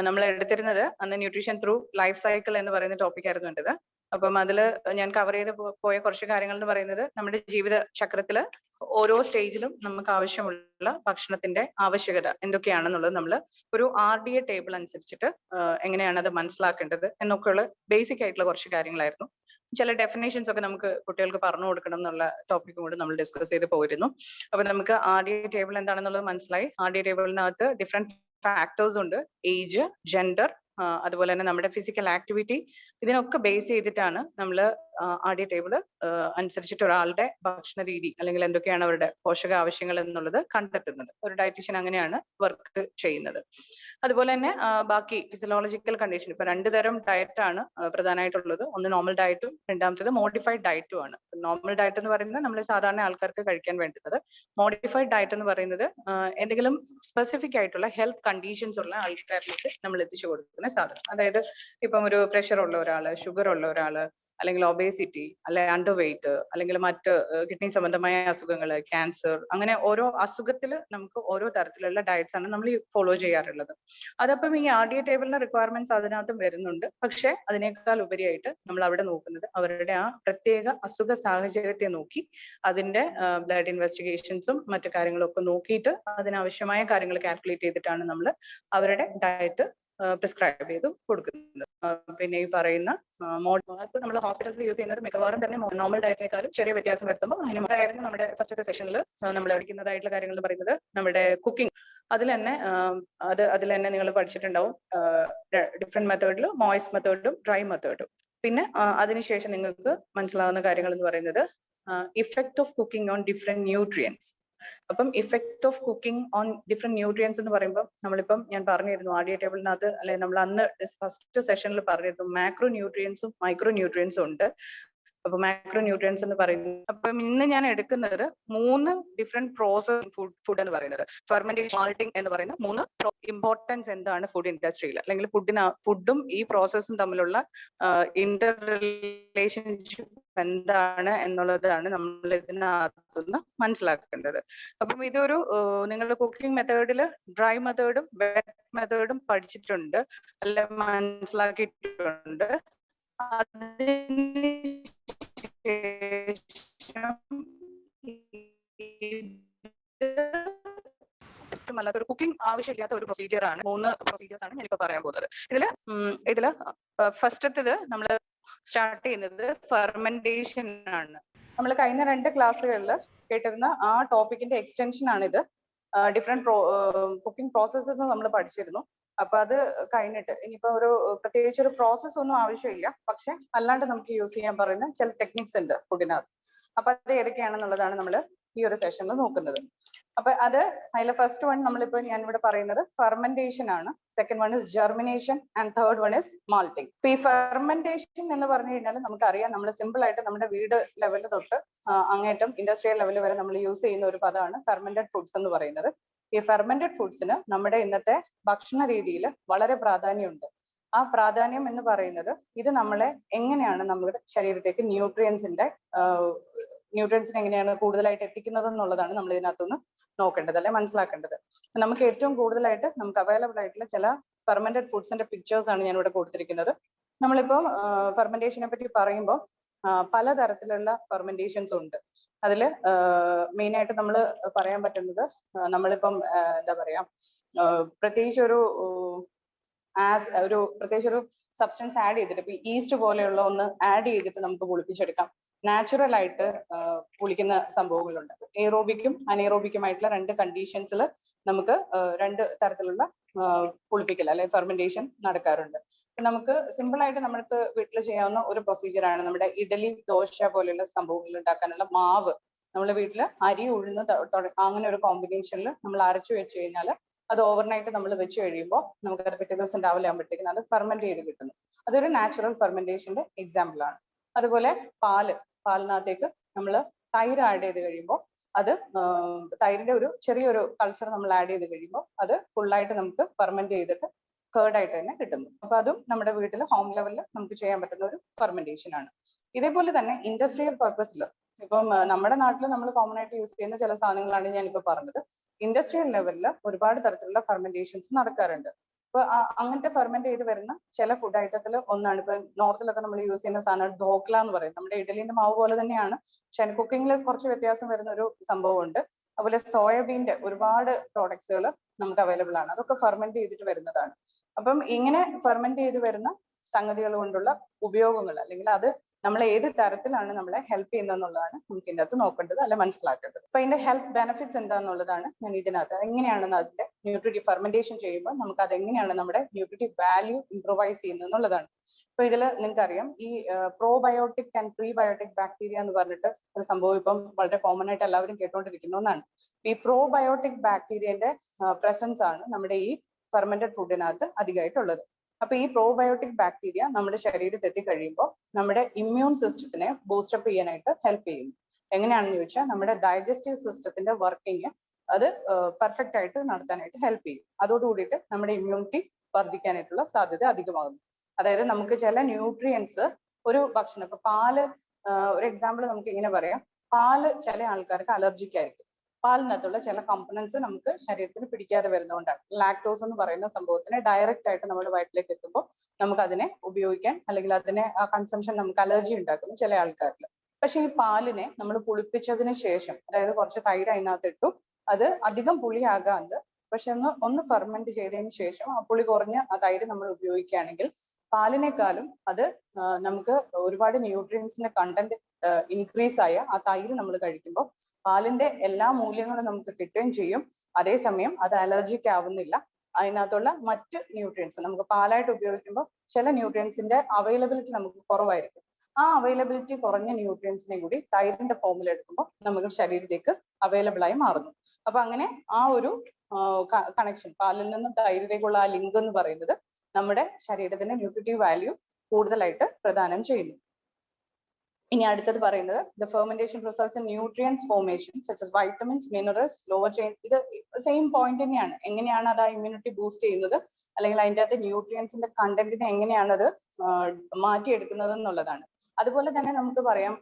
നമ്മൾ എടുത്തിരുന്നത് അന്ന് ന്യൂട്രീഷൻ ത്രൂ ലൈഫ് സൈക്കിൾ എന്ന് പറയുന്ന ടോപ്പിക് ആയിരുന്നു എന്റേത്. അപ്പം അതില് ഞാൻ കവർ ചെയ്ത് പോയ കുറച്ച് കാര്യങ്ങൾ എന്ന് പറയുന്നത് നമ്മുടെ ജീവിത ചക്രത്തില് ഓരോ സ്റ്റേജിലും നമുക്ക് ആവശ്യമുള്ള ഭക്ഷണത്തിന്റെ ആവശ്യകത എന്തൊക്കെയാണെന്നുള്ളത് നമ്മൾ ഒരു RDA ടേബിൾ അനുസരിച്ചിട്ട് എങ്ങനെയാണ് അത് മനസ്സിലാക്കേണ്ടത് എന്നൊക്കെയുള്ള ബേസിക് ആയിട്ടുള്ള കുറച്ച് കാര്യങ്ങളായിരുന്നു. ചില ഡെഫിനേഷൻസ് ഒക്കെ നമുക്ക് കുട്ടികൾക്ക് പറഞ്ഞു കൊടുക്കണം എന്നുള്ള ടോപ്പിക്കും കൂടി നമ്മൾ ഡിസ്കസ് ചെയ്ത് പോയിരുന്നു. അപ്പൊ നമുക്ക് RDA ടേബിൾ എന്താണെന്നുള്ളത് മനസ്സിലായി. RDA ടേബിളിനകത്ത് ഡിഫറെന്റ് ഫാക്ടേഴ്സ് ഉണ്ട്. ഏജ്, ജെൻഡർ, അതുപോലെ തന്നെ നമ്മുടെ ഫിസിക്കൽ ആക്ടിവിറ്റി, ഇതിനൊക്കെ ബേസ് ചെയ്തിട്ടാണ് നമ്മൾ RDA ടേബിള് അനുസരിച്ചിട്ട് ഒരാളുടെ ഭക്ഷണ രീതി അല്ലെങ്കിൽ എന്തൊക്കെയാണ് അവരുടെ പോഷക ആവശ്യങ്ങൾ എന്നുള്ളത് കണ്ടെത്തുന്നത്. ഒരു ഡയറ്റീഷ്യൻ അങ്ങനെയാണ് വർക്ക് ചെയ്യുന്നത്. അതുപോലെ തന്നെ ബാക്കി ഫിസിയോളജിക്കൽ കണ്ടീഷൻ, ഇപ്പൊ 2 തരം ഡയറ്റ് ആണ് പ്രധാനമായിട്ടുള്ളത്. ഒന്ന് നോർമൽ ഡയറ്റും രണ്ടാമത്തേത് മോഡിഫൈഡ് ഡയറ്റും ആണ്. നോർമൽ ഡയറ്റ് എന്ന് പറയുന്നത് നമ്മൾ സാധാരണ ആൾക്കാർക്ക് കഴിക്കാൻ വേണ്ടുന്നത്. മോഡിഫൈഡ് ഡയറ്റ് എന്ന് പറയുന്നത് എന്തെങ്കിലും സ്പെസിഫിക് ആയിട്ടുള്ള ഹെൽത്ത് കണ്ടീഷൻസ് ഉള്ള ആൾക്കാരിലേക്ക് നമ്മൾ എത്തിച്ചു കൊടുക്കുന്ന സാധനം. അതായത് ഇപ്പം ഒരു പ്രഷർ ഉള്ള ഒരാള്, ഷുഗർ ഉള്ള ഒരാള്, അല്ലെങ്കിൽ ഒബേസിറ്റി, അല്ലെ അണ്ടർ വെയിറ്റ്, അല്ലെങ്കിൽ മറ്റ് കിഡ്നി സംബന്ധമായ അസുഖങ്ങൾ, ക്യാൻസർ, അങ്ങനെ ഓരോ അസുഖത്തില് നമുക്ക് ഓരോ തരത്തിലുള്ള ഡയറ്റ്സ് ആണ് നമ്മൾ ഫോളോ ചെയ്യാറുള്ളത്. അതപ്പം ഈ RDA ടേബിളിന്റെ റിക്വയർമെന്റ്സ് അതിനകത്തും വരുന്നുണ്ട്. പക്ഷെ അതിനേക്കാൾ ഉപരിയായിട്ട് നമ്മൾ അവിടെ നോക്കുന്നത് അവരുടെ ആ പ്രത്യേക അസുഖ സാഹചര്യത്തെ നോക്കി അതിന്റെ ബ്ലഡ് ഇൻവെസ്റ്റിഗേഷൻസും മറ്റു കാര്യങ്ങളും ഒക്കെ നോക്കിയിട്ട് അതിനാവശ്യമായ കാര്യങ്ങൾ കാൽക്കുലേറ്റ് ചെയ്തിട്ടാണ് നമ്മൾ അവരുടെ ഡയറ്റ് പ്രിസ്ക്രൈബ് ചെയ്ത് കൊടുക്കുന്നത്. പിന്നെ ഈ പറയുന്ന ഇപ്പൊ നമ്മൾ ഹോസ്പിറ്റൽസിൽ യൂസ് ചെയ്യുന്നത് മിക്കവാറും തന്നെ നോർമൽ ഡയറ്റിനേക്കാളും ചെറിയ വ്യത്യാസം വരുത്തുമ്പോൾ അതിനായിരുന്നു നമ്മുടെ ഫസ്റ്റത്തെ സെഷനിൽ നമ്മൾ പഠിക്കുന്നതായിട്ടുള്ള കാര്യങ്ങൾ എന്ന് പറയുന്നത് നമ്മുടെ കുക്കിംഗ്. അതിൽ തന്നെ നിങ്ങൾ പഠിച്ചിട്ടുണ്ടാവും ഡിഫറെന്റ് മെത്തേഡിൽ, മോയിസ്റ്റ് മെത്തേഡും ഡ്രൈ മെത്തേഡും. പിന്നെ അതിനുശേഷം നിങ്ങൾക്ക് മനസ്സിലാവുന്ന കാര്യങ്ങൾ എന്ന് പറയുന്നത് effect of cooking on different nutrients. അപ്പം effect of cooking on different nutrients എന്ന് പറയുമ്പോൾ നമ്മളിപ്പം ഞാൻ പറഞ്ഞിരുന്നു RDA ടേബിളിനകത്ത്, അല്ലെങ്കിൽ നമ്മൾ അന്ന് ഫസ്റ്റ് സെഷനിൽ പറഞ്ഞിരുന്നു മാക്രോ ന്യൂട്രിയൻസും മൈക്രോ ന്യൂട്രിയൻസും ഉണ്ട്. അപ്പൊ മാക്രോ ന്യൂട്രിയൻസ് എന്ന് പറയുന്നത്, അപ്പം ഇന്ന് ഞാൻ എടുക്കുന്നത് 3 ഡിഫറെന്റ് പ്രോസസ് ഫുഡ് എന്ന് പറയുന്നത്. ഫെർമെന്റേഷൻ, മാൾട്ടിംഗ് എന്ന് പറയുന്ന 3 ഇമ്പോർട്ടൻസ് എന്താണ് ഫുഡ് ഇൻഡസ്ട്രിയിൽ, അല്ലെങ്കിൽ ഫുഡും ഈ പ്രോസസ്സും തമ്മിലുള്ള ഇന്റർ റിലേഷൻഷിപ്പ് എന്താണ് എന്നുള്ളതാണ് നമ്മൾ ഇതിനകത്തുനിന്ന് മനസ്സിലാക്കേണ്ടത്. അപ്പം ഇതൊരു നിങ്ങൾ കുക്കിംഗ് മെത്തേഡിൽ ഡ്രൈ മെത്തേഡും വെറ്റ് മെത്തേഡും പഠിച്ചിട്ടുണ്ട്, അല്ലെ മനസ്സിലാക്കിയിട്ടുണ്ട്. അല്ലാത്തൊരു കുക്കിംഗ് ആവശ്യമില്ലാത്ത ഒരു പ്രൊസീജിയർ ആണ്. 3 പ്രൊസീജിയേഴ്സ് ആണ് ഞാനിപ്പോ പറയാൻ പോകുന്നത്. ഇതില് ഫസ്റ്റത്തേത് നമ്മൾ സ്റ്റാർട്ട് ചെയ്യുന്നത് ഫെർമെന്റേഷൻ ആണ്. നമ്മൾ കഴിഞ്ഞ 2 ക്ലാസ്സുകളിൽ കേട്ടിരുന്ന ആ ടോപ്പിക്കിന്റെ എക്സ്റ്റൻഷൻ ആണിത്. ഡിഫറെന്റ് കുക്കിംഗ് പ്രോസസ്സസ് നമ്മൾ പഠിച്ചിരുന്നു. അപ്പൊ അത് കഴിഞ്ഞിട്ട് ഇനിയിപ്പോ പ്രത്യേകിച്ച് ഒരു പ്രോസസ് ഒന്നും ആവശ്യമില്ല, പക്ഷെ അല്ലാണ്ട് നമുക്ക് യൂസ് ചെയ്യാൻ പറയുന്ന ചില ടെക്നിക്സ് ഉണ്ട് ഫുഡിനകത്ത്. അപ്പൊ അത് ഏതൊക്കെയാണെന്നുള്ളതാണ് നമ്മൾ ഈ ഒരു സെഷനിൽ നോക്കുന്നത്. അപ്പൊ അതിലെ ഫസ്റ്റ് വൺ നമ്മളിപ്പോ ഞാൻ ഇവിടെ പറയുന്നത് ഫെർമെന്റേഷൻ ആണ്. Second one is germination and third one is malting. ഇപ്പൊ ഈ ഫെർമെന്റേഷൻ എന്ന് പറഞ്ഞു കഴിഞ്ഞാൽ നമുക്കറിയാം, നമ്മൾ സിമ്പിൾ ആയിട്ട് നമ്മുടെ വീട് ലെവലിൽ തൊട്ട് അങ്ങേറ്റം ഇൻഡസ്ട്രിയൽ ലെവൽ വരെ നമ്മൾ യൂസ് ചെയ്യുന്ന ഒരു പദമാണ് ഫെർമെന്റഡ് ഫുഡ്സ് എന്ന് പറയുന്നത്. ഈ ഫെർമെന്റഡ് ഫുഡ്സിന് നമ്മുടെ ഇന്നത്തെ ഭക്ഷണ രീതിയിൽ വളരെ പ്രാധാന്യമുണ്ട്. ആ പ്രാധാന്യം എന്ന് പറയുന്നത് ഇത് നമ്മളെ എങ്ങനെയാണ് നമ്മുടെ ശരീരത്തേക്ക് ന്യൂട്രിയൻസിനെ എങ്ങനെയാണ് കൂടുതലായിട്ട് എത്തിക്കുന്നത് എന്നുള്ളതാണ് നമ്മൾ ഇതിനകത്തുനിന്ന് നോക്കേണ്ടത്, അല്ലെ മനസ്സിലാക്കേണ്ടത്. നമുക്ക് ഏറ്റവും കൂടുതലായിട്ട് നമുക്ക് അവൈലബിൾ ആയിട്ടുള്ള ചില ഫെർമെന്റഡ് ഫുഡ്സിന്റെ പിക്ചേഴ്സ് ആണ് ഞാൻ ഇവിടെ കൊടുത്തിരിക്കുന്നത്. നമ്മളിപ്പം ഫെർമെന്റേഷനെ പറ്റി പറയുമ്പോൾ പലതരത്തിലുള്ള ഫെർമെന്റേഷൻസ് ഉണ്ട്. അതില് മെയിൻ ആയിട്ട് നമ്മൾ പറയാൻ പറ്റുന്നത്, നമ്മളിപ്പം എന്താ പറയാ, പ്രത്യേകിച്ച് ഒരു സബ്സ്റ്റൻസ് ആഡ് ചെയ്തിട്ട്, ഇപ്പൊ ഈസ്റ്റ് പോലെയുള്ള ഒന്ന് ആഡ് ചെയ്തിട്ട് നമുക്ക് പുളിപ്പിച്ചെടുക്കാം. നാച്ചുറൽ ആയിട്ട് പുളിക്കുന്ന സംഭവങ്ങളുണ്ട്. എയറോബിക്കും അനേറോബിക്കുമായിട്ടുള്ള 2 കണ്ടീഷൻസിൽ നമുക്ക് 2 തരത്തിലുള്ള പുളിപ്പിക്കൽ അല്ലെ ഫെർമെന്റേഷൻ നടക്കാറുണ്ട്. നമുക്ക് സിമ്പിൾ ആയിട്ട് നമുക്ക് വീട്ടിൽ ചെയ്യാവുന്ന ഒരു പ്രൊസീജിയർ ആണ് നമ്മുടെ ഇഡലി, ദോശ പോലെയുള്ള സംഭവങ്ങൾ ഉണ്ടാക്കാനുള്ള മാവ്. നമ്മുടെ വീട്ടിൽ അരി, ഉഴുന്ന് അങ്ങനെ ഒരു കോമ്പിനേഷനിൽ നമ്മൾ അരച്ചു വെച്ച് കഴിഞ്ഞാൽ അത് ഓവർനൈറ്റ് നമ്മൾ വെച്ച് കഴിയുമ്പോൾ നമുക്കത് പിറ്റേ ദിവസം രാവിലെ ആകുമ്പോഴത്തേക്കും അത് ഫെർമെന്റ് ചെയ്ത് കിട്ടുന്നു. അതൊരു നാച്ചുറൽ ഫെർമെന്റേഷന്റെ എക്സാമ്പിൾ ആണ്. അതുപോലെ പാലിനകത്തേക്ക് നമ്മൾ തൈര് ആഡ് ചെയ്ത് കഴിയുമ്പോൾ അത് തൈരിന്റെ ഒരു ചെറിയൊരു കൾച്ചർ നമ്മൾ ആഡ് ചെയ്ത് കഴിയുമ്പോൾ അത് ഫുള്ളായിട്ട് നമുക്ക് ഫെർമെന്റ് ചെയ്തിട്ട് കേർഡായിട്ട് തന്നെ കിട്ടുന്നു. അപ്പൊ അതും നമ്മുടെ വീട്ടിൽ ഹോം ലെവലിൽ നമുക്ക് ചെയ്യാൻ പറ്റുന്ന ഒരു ഫെർമെന്റേഷൻ ആണ്. ഇതേപോലെ തന്നെ ഇൻഡസ്ട്രിയൽ പർപ്പസിൽ ഇപ്പം നമ്മുടെ നാട്ടിൽ നമ്മൾ കോമൺ ആയിട്ട് യൂസ് ചെയ്യുന്ന ചില സാധനങ്ങളാണ് ഞാനിപ്പോ പറഞ്ഞത്. ഇൻഡസ്ട്രിയൽ ലെവലിൽ ഒരുപാട് തരത്തിലുള്ള ഫെർമെന്റേഷൻസ് നടക്കാറുണ്ട്. അപ്പൊ അങ്ങനത്തെ ഫെർമെന്റ് ചെയ്ത് വരുന്ന ചില ഫുഡ് ഐറ്റത്തിൽ ഒന്നാണ്. ഇപ്പൊ നോർത്തിലൊക്കെ നമ്മൾ യൂസ് ചെയ്യുന്ന സാധനം ധോക്ല എന്ന് പറയും. നമ്മുടെ ഇഡലിന്റെ മാവ് പോലെ തന്നെയാണ്, പക്ഷെ കുക്കിങ്ങിൽ കുറച്ച് വ്യത്യാസം വരുന്ന ഒരു സംഭവമുണ്ട്. അതുപോലെ സോയാബീന്റെ ഒരുപാട് പ്രോഡക്ട്സുകൾ നമുക്ക് അവൈലബിൾ ആണ്. അതൊക്കെ ഫെർമെന്റ് ചെയ്തിട്ട് വരുന്നതാണ്. അപ്പം ഇങ്ങനെ ഫെർമെന്റ് ചെയ്ത് വരുന്ന സംഗതികൾ കൊണ്ടുള്ള ഉപയോഗങ്ങൾ, അല്ലെങ്കിൽ അത് നമ്മൾ ഏത് തരത്തിലാണ് നമ്മളെ ഹെൽപ്പ് ചെയ്യുന്നതെന്നുള്ളതാണ് നമുക്ക് ഇതിന്റെ അകത്ത് നോക്കേണ്ടത്, അല്ലെ മനസ്സിലാക്കേണ്ടത്. അപ്പൊ ഇതിന്റെ ഹെൽത്ത് ബെനിഫിറ്റ്സ് എന്താണെന്നുള്ളതാണ് ഞാൻ ഇതിനകത്ത് എങ്ങനെയാണെന്ന് അതിന്റെ ന്യൂട്രിറ്റീവ് ഫെർമെന്റേഷൻ ചെയ്യുമ്പോൾ നമുക്ക് അത് എങ്ങനെയാണ് നമ്മുടെ ന്യൂട്രിറ്റീവ് വാല്യൂ ഇംപ്രൂവൈസ് ചെയ്യുന്നത് എന്നുള്ളതാണ്. അപ്പൊ ഇതിൽ നിങ്ങൾക്കറിയാം, ഈ പ്രോബയോട്ടിക് ആൻഡ് പ്രീബയോട്ടിക് ബാക്ടീരിയ എന്ന് പറഞ്ഞിട്ട് ഒരു സംഭവം ഇപ്പം വളരെ കോമൺ ആയിട്ട് എല്ലാവരും കേട്ടുകൊണ്ടിരിക്കുന്ന ഒന്നാണ്. ഈ പ്രോബയോട്ടിക് ബാക്ടീരിയന്റെ പ്രസൻസ് ആണ് നമ്മുടെ ഈ ഫെർമെന്റഡ് ഫുഡിനകത്ത് അധികമായിട്ടുള്ളത്. അപ്പൊ ഈ പ്രോബയോട്ടിക് ബാക്ടീരിയ നമ്മുടെ ശരീരത്തിൽ എത്തിക്കഴിയുമ്പോൾ നമ്മുടെ ഇമ്മ്യൂൺ സിസ്റ്റത്തിനെ ബൂസ്റ്റപ്പ് ചെയ്യാനായിട്ട് ഹെൽപ്പ് ചെയ്യുന്നു. എങ്ങനെയാണെന്ന് ചോദിച്ചാൽ നമ്മുടെ ഡൈജസ്റ്റീവ് സിസ്റ്റത്തിന്റെ വർക്കിംഗ് അത് പെർഫെക്റ്റ് ആയിട്ട് നടത്താനായിട്ട് ഹെൽപ്പ് ചെയ്യും. അതോടുകൂടിയിട്ട് നമ്മുടെ ഇമ്മ്യൂണിറ്റി വർദ്ധിക്കാനായിട്ടുള്ള സാധ്യത അധികമാകുന്നു. അതായത് നമുക്ക് ചില ന്യൂട്രിയൻസ് ഒരു ഭക്ഷണം, ഇപ്പൊ പാല്, ഒരു എക്സാമ്പിൾ നമുക്ക് ഇങ്ങനെ പറയാം, പാല് ചില ആൾക്കാർക്ക് അലർജിക് ആയിരിക്കും. പാലിനകത്തുള്ള ചില കമ്പണൻസ് നമുക്ക് ശരീരത്തിന് പിടിക്കാതെ വരുന്നതുകൊണ്ടാണ്. ലാക്ടോസ് എന്ന് പറയുന്ന സംഭവത്തിനെ ഡയറക്റ്റ് ആയിട്ട് നമ്മുടെ വയറ്റിലേക്ക് എത്തുമ്പോൾ നമുക്ക് അതിനെ ഉപയോഗിക്കാൻ, അല്ലെങ്കിൽ അതിനെ കൺസംഷൻ നമുക്ക് അലർജി ഉണ്ടാക്കുന്നു ചില ആൾക്കാരിൽ. പക്ഷെ ഈ പാലിനെ നമ്മൾ പുളിപ്പിച്ചതിന് ശേഷം, അതായത് കുറച്ച് തൈര് അതിനകത്ത് ഇട്ടു, അത് അധികം പുളിയാകാണ്ട് പക്ഷെ ഒന്ന് ഫെർമെന്റ് ചെയ്തതിന് ശേഷം ആ പുളി കുറഞ്ഞ ആ തൈര് നമ്മൾ ഉപയോഗിക്കുകയാണെങ്കിൽ പാലിനേക്കാളും അത് നമുക്ക് ഒരുപാട് ന്യൂട്രിയൻസിന്റെ കണ്ടന്റ് ഇൻക്രീസ് ആയ ആ തൈര് നമ്മൾ കഴിക്കുമ്പോൾ പാലിന്റെ എല്ലാ മൂല്യങ്ങളും നമുക്ക് കിട്ടുകയും ചെയ്യും. അതേസമയം അത് അലർജിക്ക് ആവുന്നില്ല. അതിനകത്തുള്ള മറ്റ് ന്യൂട്രിയൻസ് നമുക്ക് പാലായിട്ട് ഉപയോഗിക്കുമ്പോൾ ചില ന്യൂട്രിയൻസിന്റെ അവൈലബിലിറ്റി നമുക്ക് കുറവായിരിക്കും. ആ അവൈലബിലിറ്റി കുറഞ്ഞ ന്യൂട്രിയൻസിനെ കൂടി തൈരിന്റെ ഫോമിൽ എടുക്കുമ്പോൾ നമുക്ക് ശരീരത്തേക്ക് അവൈലബിൾ ആയി മാറുന്നു. അപ്പൊ അങ്ങനെ ആ ഒരു കണക്ഷൻ, പാലിൽ നിന്നും തൈരിലേക്കുള്ള ആ ലിങ്ക് എന്ന് പറയുന്നത് നമ്മുടെ ശരീരത്തിന്റെ ന്യൂട്രിറ്റീവ് വാല്യൂ കൂടുതലായിട്ട് പ്രദാനം ചെയ്യുന്നു. ഇനി അടുത്തത് പറയുന്നത് the fermentation results in nutrients formation such as vitamins, minerals, lower chain. ഇത് സെയിം പോയിന്റ് തന്നെയാണ്. എങ്ങനെയാണ് അത് ആ ഇമ്മ്യൂണിറ്റി ബൂസ്റ്റ് ചെയ്യുന്നത്, അല്ലെങ്കിൽ അതിൻ്റെ അകത്ത് ന്യൂട്രിയൻസിന്റെ കണ്ടന്റിനെ എങ്ങനെയാണ് അത് മാറ്റിയെടുക്കുന്നത് എന്നുള്ളതാണ്. അതുപോലെ തന്നെ നമുക്ക് പറയാം,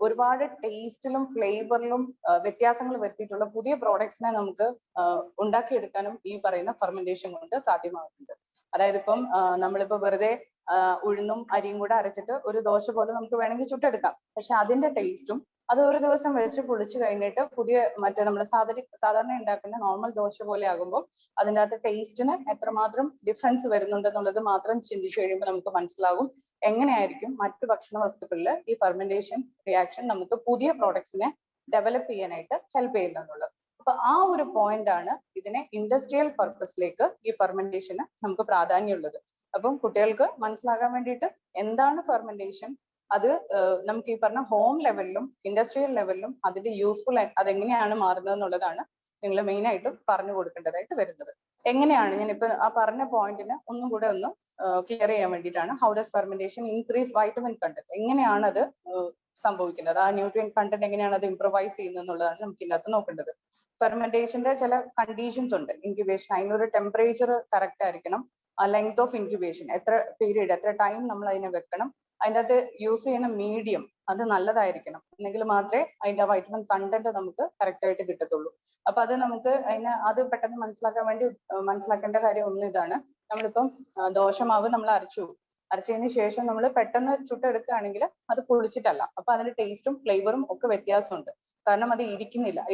ഒരുപാട് ടേസ്റ്റിലും ഫ്ലേവറിലും വ്യത്യാസങ്ങൾ വരുത്തിയിട്ടുള്ള പുതിയ പ്രോഡക്ട്സിനെ നമുക്ക് ഉണ്ടാക്കിയെടുക്കാനും ഈ പറയുന്ന ഫെർമെന്റേഷൻ കൊണ്ട് സാധ്യമാകുന്നുണ്ട്. അതായത് ഇപ്പം നമ്മളിപ്പോ വെറുതെ ഉഴുന്നും അരിയും കൂടെ അരച്ചിട്ട് ഒരു ദോശ പോലെ നമുക്ക് വേണമെങ്കിൽ ചുട്ടെടുക്കാം. പക്ഷെ അതിന്റെ ടേസ്റ്റും അത് ഒരു ദിവസം വെച്ച് പൊളിച്ചു കഴിഞ്ഞിട്ട് പുതിയ മറ്റേ നമ്മൾ സാധാരണ ഉണ്ടാക്കുന്ന നോർമൽ ദോശ പോലെ ആകുമ്പോൾ അതിൻ്റെ അകത്ത് ടേസ്റ്റിന് എത്രമാത്രം ഡിഫറൻസ് വരുന്നുണ്ടെന്നുള്ളത് മാത്രം ചിന്തിച്ചു കഴിയുമ്പോൾ നമുക്ക് മനസ്സിലാകും എങ്ങനെയായിരിക്കും മറ്റു ഭക്ഷണ വസ്തുക്കളിൽ ഈ ഫെർമെന്റേഷൻ റിയാക്ഷൻ നമുക്ക് പുതിയ പ്രോഡക്ട്സിനെ ഡെവലപ്പ് ചെയ്യാനായിട്ട് ഹെൽപ്പ് ചെയ്യുന്നുള്ളത്. അപ്പൊ ആ ഒരു പോയിന്റ് ആണ് ഇതിനെ ഇൻഡസ്ട്രിയൽ പർപ്പസിലേക്ക് ഈ ഫെർമെന്റേഷന് നമുക്ക് പ്രാധാന്യമുള്ളത്. അപ്പം കുട്ടികൾക്ക് മനസ്സിലാകാൻ വേണ്ടിയിട്ട് എന്താണ് ഫെർമെന്റേഷൻ, അത് നമുക്ക് ഈ പറഞ്ഞ ഹോം ലെവലിലും ഇൻഡസ്ട്രിയൽ ലെവലിലും അതിന്റെ യൂസ്ഫുൾ അതെങ്ങനെയാണ് മാറുന്നത് എന്നുള്ളതാണ് നിങ്ങൾ മെയിൻ ആയിട്ടും പറഞ്ഞു കൊടുക്കേണ്ടതായിട്ട് വരുന്നത്. എങ്ങനെയാണ് ഞാൻ ഇപ്പൊ ആ പറഞ്ഞ പോയിന്റിന് ഒന്നും കൂടെ ഒന്ന് ക്ലിയർ ചെയ്യാൻ വേണ്ടിയിട്ടാണ്. How does fermentation increase vitamin content, എങ്ങനെയാണ് അത് സംഭവിക്കുന്നത്, ആ ന്യൂട്രിയൻ കണ്ടന്റ് എങ്ങനെയാണ് അത് ഇംപ്രവൈസ് ചെയ്യുന്നത് എന്നുള്ളതാണ് നമുക്ക് ഇതിനകത്ത് നോക്കേണ്ടത്. ഫെർമെന്റേഷന്റെ ചില കണ്ടീഷൻസ് ഉണ്ട്. ഇൻക്യുബേഷൻ, അതിനൊരു ടെമ്പറേച്ചർ കറക്റ്റ് ആയിരിക്കണം. ലെങ്ത് ഓഫ് ഇൻക്യുബേഷൻ, എത്ര പീരീഡ്, എത്ര ടൈം നമ്മൾ അതിനെ വെക്കണം, അതിൻ്റെ അകത്ത് യൂസ് ചെയ്യുന്ന മീഡിയം അത് നല്ലതായിരിക്കണം, എന്നെങ്കിൽ മാത്രമേ അതിന്റെ വൈറ്റമിൻ കണ്ടന്റ് നമുക്ക് കറക്റ്റ് ആയിട്ട് കിട്ടത്തുള്ളൂ. അപ്പൊ അത് നമുക്ക് അത് പെട്ടെന്ന് മനസ്സിലാക്കാൻ വേണ്ടി മനസ്സിലാക്കേണ്ട കാര്യം ഒന്ന് ഇതാണ്. നമ്മളിപ്പം ദോശമാവ് നമ്മൾ അരച്ചതിന് ശേഷം നമ്മൾ പെട്ടെന്ന് ചുട്ടെടുക്കുകയാണെങ്കിൽ അത് പൊളിച്ചിട്ടല്ല, അപ്പൊ അതിന്റെ ടേസ്റ്റും ഫ്ലേവറും ഒക്കെ വ്യത്യാസമുണ്ട്. കാരണം അത്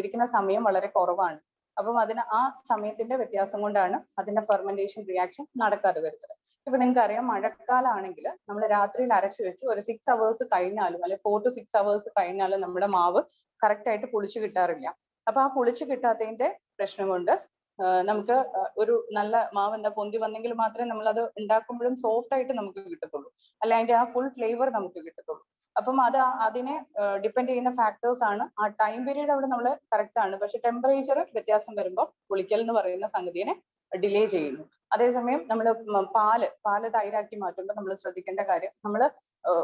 ഇരിക്കുന്ന സമയം വളരെ കുറവാണ്. അപ്പം അതിന് ആ സമയത്തിന്റെ വ്യത്യാസം കൊണ്ടാണ് അതിന്റെ ഫെർമെന്റേഷൻ റിയാക്ഷൻ നടക്കാതെ വരുന്നത്. ഇപ്പൊ നിങ്ങൾക്ക് അറിയാം, മഴക്കാലാണെങ്കിൽ നമ്മൾ രാത്രിയിൽ അരച്ചു വെച്ച് ഒരു 6 hours കഴിഞ്ഞാലും, അല്ലെങ്കിൽ 4 to 6 hours കഴിഞ്ഞാലും നമ്മുടെ മാവ് കറക്റ്റ് ആയിട്ട് പുളിച്ചു കിട്ടാറില്ല. അപ്പൊ ആ പുളിച്ചു കിട്ടാത്തതിന്റെ പ്രശ്നം കൊണ്ട് നമുക്ക് ഒരു നല്ല മാവ് എന്താ പൊന്തി വന്നെങ്കിൽ മാത്രമേ നമ്മൾ അത് ഉണ്ടാക്കുമ്പോഴും സോഫ്റ്റ് ആയിട്ട് നമുക്ക് കിട്ടത്തുള്ളൂ, അല്ല അതിന്റെ ആ ഫുൾ ഫ്ലേവർ നമുക്ക് കിട്ടത്തുള്ളൂ. അപ്പം അതിനെ ഡിപ്പെൻഡ് ചെയ്യുന്ന ഫാക്ടേഴ്സ് ആണ്. ആ ടൈം പീരീഡ് അവിടെ നമ്മൾ കറക്റ്റ് ആണ്, പക്ഷെ ടെമ്പറേച്ചർ വ്യത്യാസം വരുമ്പോൾ പുളിക്കൽ എന്ന് പറയുന്ന സംഗതിയെ ഡിലേ ചെയ്യുന്നു. അതേസമയം നമ്മൾ പാല് തൈരാക്കി മാറ്റുമ്പോൾ നമ്മൾ ശ്രദ്ധിക്കേണ്ട കാര്യം, നമ്മൾ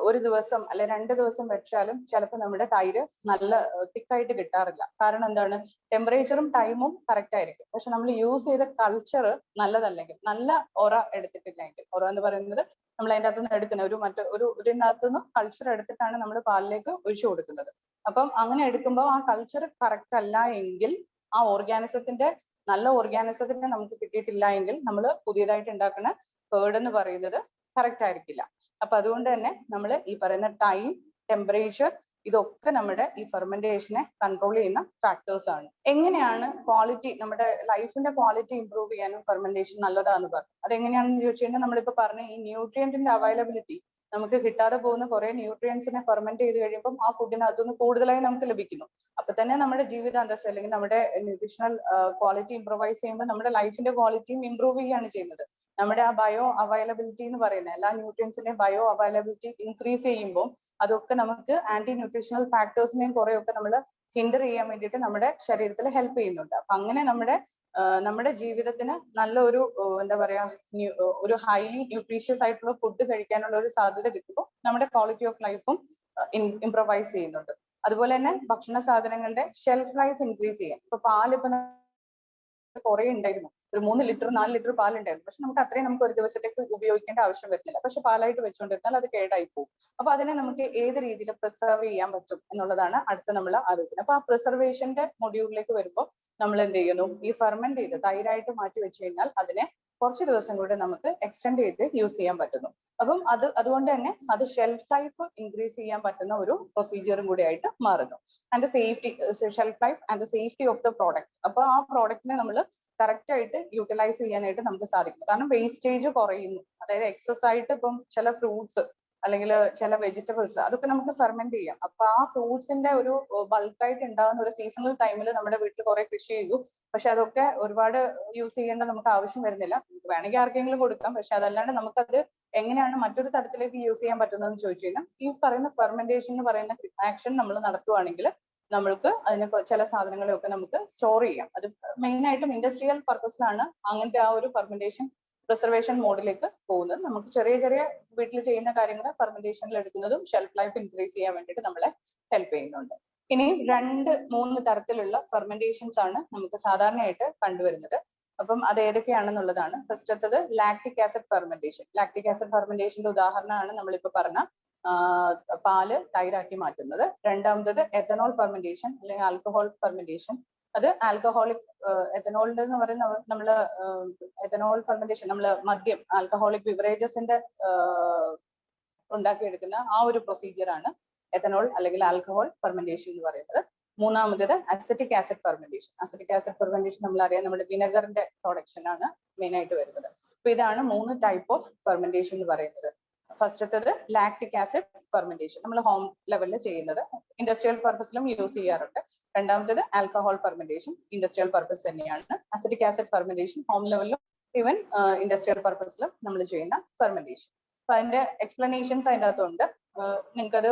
ഒരു ദിവസം അല്ലെ 2 ദിവസം വെച്ചാലും ചിലപ്പോൾ നമ്മുടെ തൈര് നല്ല തിക്കായിട്ട് കിട്ടാറില്ല. കാരണം എന്താണ്, ടെമ്പറേച്ചറും ടൈമും കറക്റ്റ് ആയിരിക്കും, പക്ഷെ നമ്മൾ യൂസ് ചെയ്ത കൾച്ചർ നല്ലതല്ലെങ്കിൽ, നല്ല ഒറ എടുത്തിട്ടില്ലെങ്കിൽ, ഒറ എന്ന് പറയുന്നത് നമ്മൾ അതിൻ്റെ അകത്തുനിന്ന് എടുക്കുന്ന ഇതിനകത്തുനിന്ന് കൾച്ചർ എടുത്തിട്ടാണ് നമ്മൾ പാലിലേക്ക് ഒഴിച്ചു കൊടുക്കുന്നത്. അപ്പം അങ്ങനെ എടുക്കുമ്പോൾ ആ കൾച്ചർ കറക്റ്റ് അല്ല എങ്കിൽ ആ ഓർഗാനിസത്തിന്റെ നല്ല ഓർഗാനിസത്തിനെ നമുക്ക് കിട്ടിയിട്ടില്ല എങ്കിൽ നമ്മൾ പുതിയതായിട്ട് ഉണ്ടാക്കുന്ന ഹേർഡ് എന്ന് പറയുന്നത് കറക്റ്റ് ആയിരിക്കില്ല. അപ്പൊ അതുകൊണ്ട് തന്നെ നമ്മൾ ഈ പറയുന്ന ടൈം, ടെമ്പറേച്ചർ, ഇതൊക്കെ നമ്മുടെ ഈ ഫെർമെന്റേഷനെ കൺട്രോൾ ചെയ്യുന്ന ഫാക്ടേഴ്സ് ആണ്. എങ്ങനെയാണ് ക്വാളിറ്റി, നമ്മുടെ ലൈഫിന്റെ ക്വാളിറ്റി ഇംപ്രൂവ് ചെയ്യാനും ഫെർമെന്റേഷൻ നല്ലതാന്ന് പറഞ്ഞു. അതെങ്ങനെയാണെന്ന് ചോദിച്ചു കഴിഞ്ഞാൽ നമ്മളിപ്പോ പറഞ്ഞ ഈ ന്യൂട്രിയന്റിന്റെ അവൈലബിലിറ്റി, നമുക്ക് കിട്ടാതെ പോകുന്ന കുറെ ന്യൂട്രിയൻസിനെ ഫെർമെന്റ് ചെയ്ത് കഴിയുമ്പോൾ ആ ഫുഡിനകത്തുനിന്ന് കൂടുതലായി നമുക്ക് ലഭിക്കുന്നു. അപ്പൊ തന്നെ നമ്മുടെ ജീവിതാന്തസ്സം അല്ലെങ്കിൽ നമ്മുടെ ന്യൂട്രീഷണൽ ക്വാളിറ്റി ഇംപ്രൂവൈസ് ചെയ്യുമ്പോൾ നമ്മുടെ ലൈഫിന്റെ ക്വാളിറ്റിയും ഇംപ്രൂവ് ചെയ്യുകയാണ് ചെയ്യുന്നത്. നമ്മുടെ ആ ബയോ അവൈലബിലിറ്റി എന്ന് പറയുന്ന എല്ലാ ന്യൂട്രിയൻസിന്റെയും ബയോ അവൈലബിലിറ്റി ഇൻക്രീസ് ചെയ്യുമ്പോൾ അതൊക്കെ നമുക്ക് ആന്റി ന്യൂട്രീഷണൽ ഫാക്ടേഴ്സിനെയും കുറെയൊക്കെ നമ്മൾ ഹിൻഡർ ചെയ്യാൻ വേണ്ടിയിട്ട് നമ്മുടെ ശരീരത്തിൽ ഹെൽപ്പ് ചെയ്യുന്നുണ്ട്. അപ്പൊ അങ്ങനെ നമ്മുടെ ജീവിതത്തിന് നല്ല ഒരു എന്താ പറയാ ഒരു ഹൈലി ന്യൂട്രീഷ്യസ് ആയിട്ടുള്ള ഫുഡ് കഴിക്കാനുള്ള ഒരു സാധ്യത കിട്ടുമ്പോൾ നമ്മുടെ ക്വാളിറ്റി ഓഫ് ലൈഫും ഇംപ്രവൈസ് ചെയ്യുന്നുണ്ട്. അതുപോലെ തന്നെ ഭക്ഷണ സാധനങ്ങളുടെ ഷെൽഫ് ലൈഫ് ഇൻക്രീസ് ചെയ്യാൻ. ഇപ്പൊ പാലിപ്പോ കുറെ ഉണ്ടായിരുന്നു, ഒരു 3 ലിറ്റർ 4 ലിറ്റർ പാലുണ്ടായിരുന്നു. പക്ഷെ നമുക്ക് അത്രയും നമുക്ക് ഒരു ദിവസത്തേക്ക് ഉപയോഗിക്കേണ്ട ആവശ്യം വരുന്നില്ല. പക്ഷെ പാലായിട്ട് വെച്ചുകൊണ്ടിരുന്നാൽ അത് കേടായി പോകും. അപ്പൊ അതിനെ നമുക്ക് ഏത് രീതിയിൽ പ്രിസർവ് ചെയ്യാൻ പറ്റും എന്നുള്ളതാണ് അടുത്ത നമ്മൾ ആലോചിക്കുന്നത്. അപ്പൊ ആ പ്രിസർവേഷന്റെ മൊഡ്യൂളിലേക്ക് വരുമ്പോൾ നമ്മൾ എന്ത് ചെയ്യുന്നു, ഈ ഫെർമെന്റ് ചെയ്ത് തൈരായിട്ട് മാറ്റി വെച്ച് കഴിഞ്ഞാൽ അതിനെ കുറച്ച് ദിവസം കൂടെ നമുക്ക് എക്സ്റ്റെൻഡ് ചെയ്ത് യൂസ് ചെയ്യാൻ പറ്റുന്നു. അപ്പം അതുകൊണ്ട് തന്നെ അത് ഷെൽഫ് ലൈഫ് ഇൻക്രീസ് ചെയ്യാൻ പറ്റുന്ന ഒരു പ്രൊസീജിയറും കൂടി ആയിട്ട് മാറുന്നു. And safety, shelf life and safety of the product. അപ്പൊ ആ പ്രോഡക്റ്റിനെ നമ്മൾ കറക്റ്റ് ആയിട്ട് യൂട്ടിലൈസ് ചെയ്യാനായിട്ട് നമുക്ക് സാധിക്കും. കാരണം വേസ്റ്റേജ് കുറയുന്നു. അതായത് എക്സസ് ആയിട്ട് ഇപ്പം ചില ഫ്രൂട്ട്സ് അല്ലെങ്കിൽ ചില വെജിറ്റബിൾസ് അതൊക്കെ നമുക്ക് ഫെർമെന്റ് ചെയ്യാം. അപ്പൊ ആ ഫ്രൂട്ട്സിന്റെ ഒരു ബൾക്കായിട്ട് ഉണ്ടാകുന്ന ഒരു സീസണൽ ടൈമിൽ നമ്മുടെ വീട്ടിൽ കുറെ കൃഷി ചെയ്തു, പക്ഷെ അതൊക്കെ ഒരുപാട് യൂസ് ചെയ്യേണ്ട നമുക്ക് ആവശ്യം വരുന്നില്ല. വേണമെങ്കിൽ ആർക്കെങ്കിലും കൊടുക്കാം. പക്ഷെ അതല്ലാണ്ട് നമുക്കത് എങ്ങനെയാണ് മറ്റൊരു തരത്തിലേക്ക് യൂസ് ചെയ്യാൻ പറ്റുന്നതെന്ന് ചോദിച്ചു കഴിഞ്ഞാൽ ഈ പറയുന്ന ഫെർമെന്റേഷൻ എന്ന് പറയുന്ന ആക്ഷൻ നമ്മൾ നടത്തുവാണെങ്കിൽ നമ്മൾക്ക് അതിന് ചില സാധനങ്ങളെയൊക്കെ നമുക്ക് സ്റ്റോർ ചെയ്യാം. അത് മെയിൻ ആയിട്ടും ഇൻഡസ്ട്രിയൽ പർപ്പസിലാണ് അങ്ങനത്തെ ആ ഒരു ഫെർമെന്റേഷൻ പ്രിസർവേഷൻ മോഡിലേക്ക് പോകുന്നത്. നമുക്ക് ചെറിയ ചെറിയ വീട്ടിൽ ചെയ്യുന്ന കാര്യങ്ങൾ ഫെർമെന്റേഷനിൽ എടുക്കുന്നതും ഷെൽഫ് ലൈഫ് ഇൻക്രീസ് ചെയ്യാൻ വേണ്ടിയിട്ട് നമ്മളെ ഹെൽപ്പ് ചെയ്യുന്നുണ്ട്. ഇനി 2-3 തരത്തിലുള്ള ഫെർമെന്റേഷൻസ് ആണ് നമുക്ക് സാധാരണയായിട്ട് കണ്ടുവരുന്നത്. അപ്പം അത് ഏതൊക്കെയാണെന്നുള്ളതാണ്. ഫസ്റ്റത്തത് lactic acid fermentation. Lactic acid ഫെർമെന്റേഷന്റെ ഉദാഹരണമാണ് നമ്മളിപ്പോ പറഞ്ഞ പാല് തൈരാക്കി മാറ്റുന്നത്. രണ്ടാമത്തത് എഥനോൾ ഫെർമെന്റേഷൻ അല്ലെങ്കിൽ ആൽക്കഹോൾ ഫെർമെന്റേഷൻ. അത് ആൽക്കഹോളിക് എഥനോളിന്റെ എന്ന് പറയുന്ന നമ്മള് എഥനോൾ ഫെർമെന്റേഷൻ നമ്മള് മദ്യം ആൽക്കഹോളിക് ബിവറേജസിന്റെ ഉണ്ടാക്കിയെടുക്കുന്ന ആ ഒരു പ്രൊസീജിയർ ആണ് എഥനോൾ അല്ലെങ്കിൽ ആൽക്കഹോൾ ഫെർമെന്റേഷൻ എന്ന് പറയുന്നത്. മൂന്നാമത്തേത് acetic acid fermentation. Acetic acid fermentation നമ്മൾ അറിയാം, നമ്മുടെ വിനെഗറിന്റെ പ്രൊഡക്ഷൻ ആണ് മെയിൻ ആയിട്ട് വരുന്നത്. അപ്പൊ ഇതാണ് 3 ടൈപ്പ് ഓഫ് ഫെർമെന്റേഷൻ എന്ന് പറയുന്നത്. ഫസ്റ്റത്തത് ലാക്ടിക് ആസിഡ് ഫെർമെന്റേഷൻ, നമ്മൾ ഹോം ലെവലിൽ ചെയ്യുന്നത്, ഇൻഡസ്ട്രിയൽ പർപ്പസിലും യൂസ് ചെയ്യാറുണ്ട്. രണ്ടാമത്തേത് ആൽക്കഹോൾ ഫെർമെന്റേഷൻ, ഇൻഡസ്ട്രിയൽ പർപ്പസ് തന്നെയാണ്. അസറ്റിക് ആസിഡ് ഫെർമെന്റേഷൻ ഹോം ലെവലിലും ഈവൻ ഇൻഡസ്ട്രിയൽ പർപ്പസിലും നമ്മൾ ചെയ്യുന്ന ഫെർമെന്റേഷൻ. അപ്പൊ അതിന്റെ എക്സ്പ്ലനേഷൻസ് അതിൻ്റെ അകത്തുണ്ട്. നിങ്ങൾക്കത്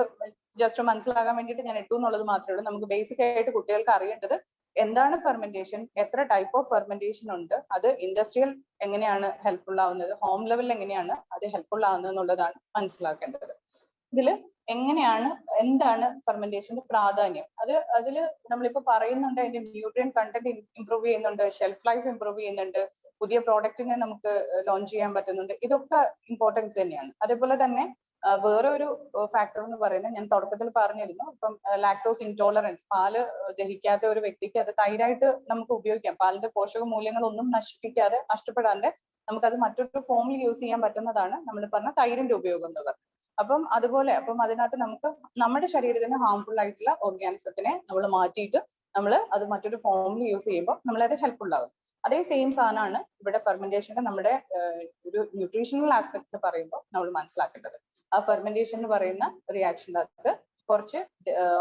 ജസ്റ്റ് മനസ്സിലാകാൻ വേണ്ടിയിട്ട് ഞാൻ ഇട്ടു എന്നുള്ളത് മാത്രമേ ഉള്ളൂ. നമുക്ക് ബേസിക് ആയിട്ട് കുട്ടികൾക്ക് അറിയേണ്ടത് എന്താണ് ഫെർമെന്റേഷൻ, എത്ര ടൈപ്പ് ഓഫ് ഫെർമെന്റേഷൻ ഉണ്ട്, അത് ഇൻഡസ്ട്രിയൽ എങ്ങനെയാണ് ഹെൽപ്ഫുൾ ആവുന്നത്, ഹോം ലെവലിൽ എങ്ങനെയാണ് അത് ഹെൽപ്ഫുൾ ആവുന്നത് എന്നുള്ളതാണ് മനസ്സിലാക്കേണ്ടത്. ഇതില് എന്താണ് ഫെർമെന്റേഷന്റെ പ്രാധാന്യം, അതില് നമ്മളിപ്പോ പറയുന്നുണ്ട് അതിന്റെ ന്യൂട്രിയൻ കണ്ടന്റ് ഇംപ്രൂവ് ചെയ്യുന്നുണ്ട്, ഷെൽഫ് ലൈഫ് ഇംപ്രൂവ് ചെയ്യുന്നുണ്ട്, പുതിയ പ്രോഡക്റ്റിനെ നമുക്ക് ലോഞ്ച് ചെയ്യാൻ പറ്റുന്നുണ്ട്. ഇതൊക്കെ ഇമ്പോർട്ടൻസ് തന്നെയാണ്. അതേപോലെ തന്നെ വേറെ ഒരു ഫാക്ടർ എന്ന് പറയുന്നത് ഞാൻ തുടക്കത്തിൽ പറഞ്ഞിരുന്നു, ഇപ്പം ലാക്ടോസ് ഇൻടോളറൻസ്, പാല് ദഹിക്കാത്ത ഒരു വ്യക്തിക്ക് അത് തൈരായിട്ട് നമുക്ക് ഉപയോഗിക്കാം. പാലിന്റെ പോഷക മൂല്യങ്ങളൊന്നും നഷ്ടപ്പെടാതെ നമുക്കത് മറ്റൊരു ഫോമിൽ യൂസ് ചെയ്യാൻ പറ്റുന്നതാണ് നമ്മൾ പറഞ്ഞ തൈരിന്റെ ഉപയോഗം എന്ന് പറയുന്നത്. അപ്പം അതിനകത്ത് നമുക്ക് നമ്മുടെ ശരീരത്തിന് ഹാർംഫുൾ ആയിട്ടുള്ള ഓർഗാനിസത്തിനെ നമ്മൾ മാറ്റിയിട്ട് നമ്മൾ അത് മറ്റൊരു ഫോമിൽ യൂസ് ചെയ്യുമ്പോൾ നമ്മളത് ഹെൽപ്ഫുൾ ആകും. അതേ സെയിം സാധനമാണ് ഇവിടെ ഫെർമെന്റേഷന്റെ നമ്മുടെ ഒരു ന്യൂട്രീഷണൽ ആസ്പെക്ട് പറയുമ്പോൾ നമ്മൾ മനസ്സിലാക്കേണ്ടത്. ആ ഫെർമെന്റേഷൻ എന്ന് പറയുന്ന റിയാക്ഷൻ്റെ അകത്ത് കുറച്ച്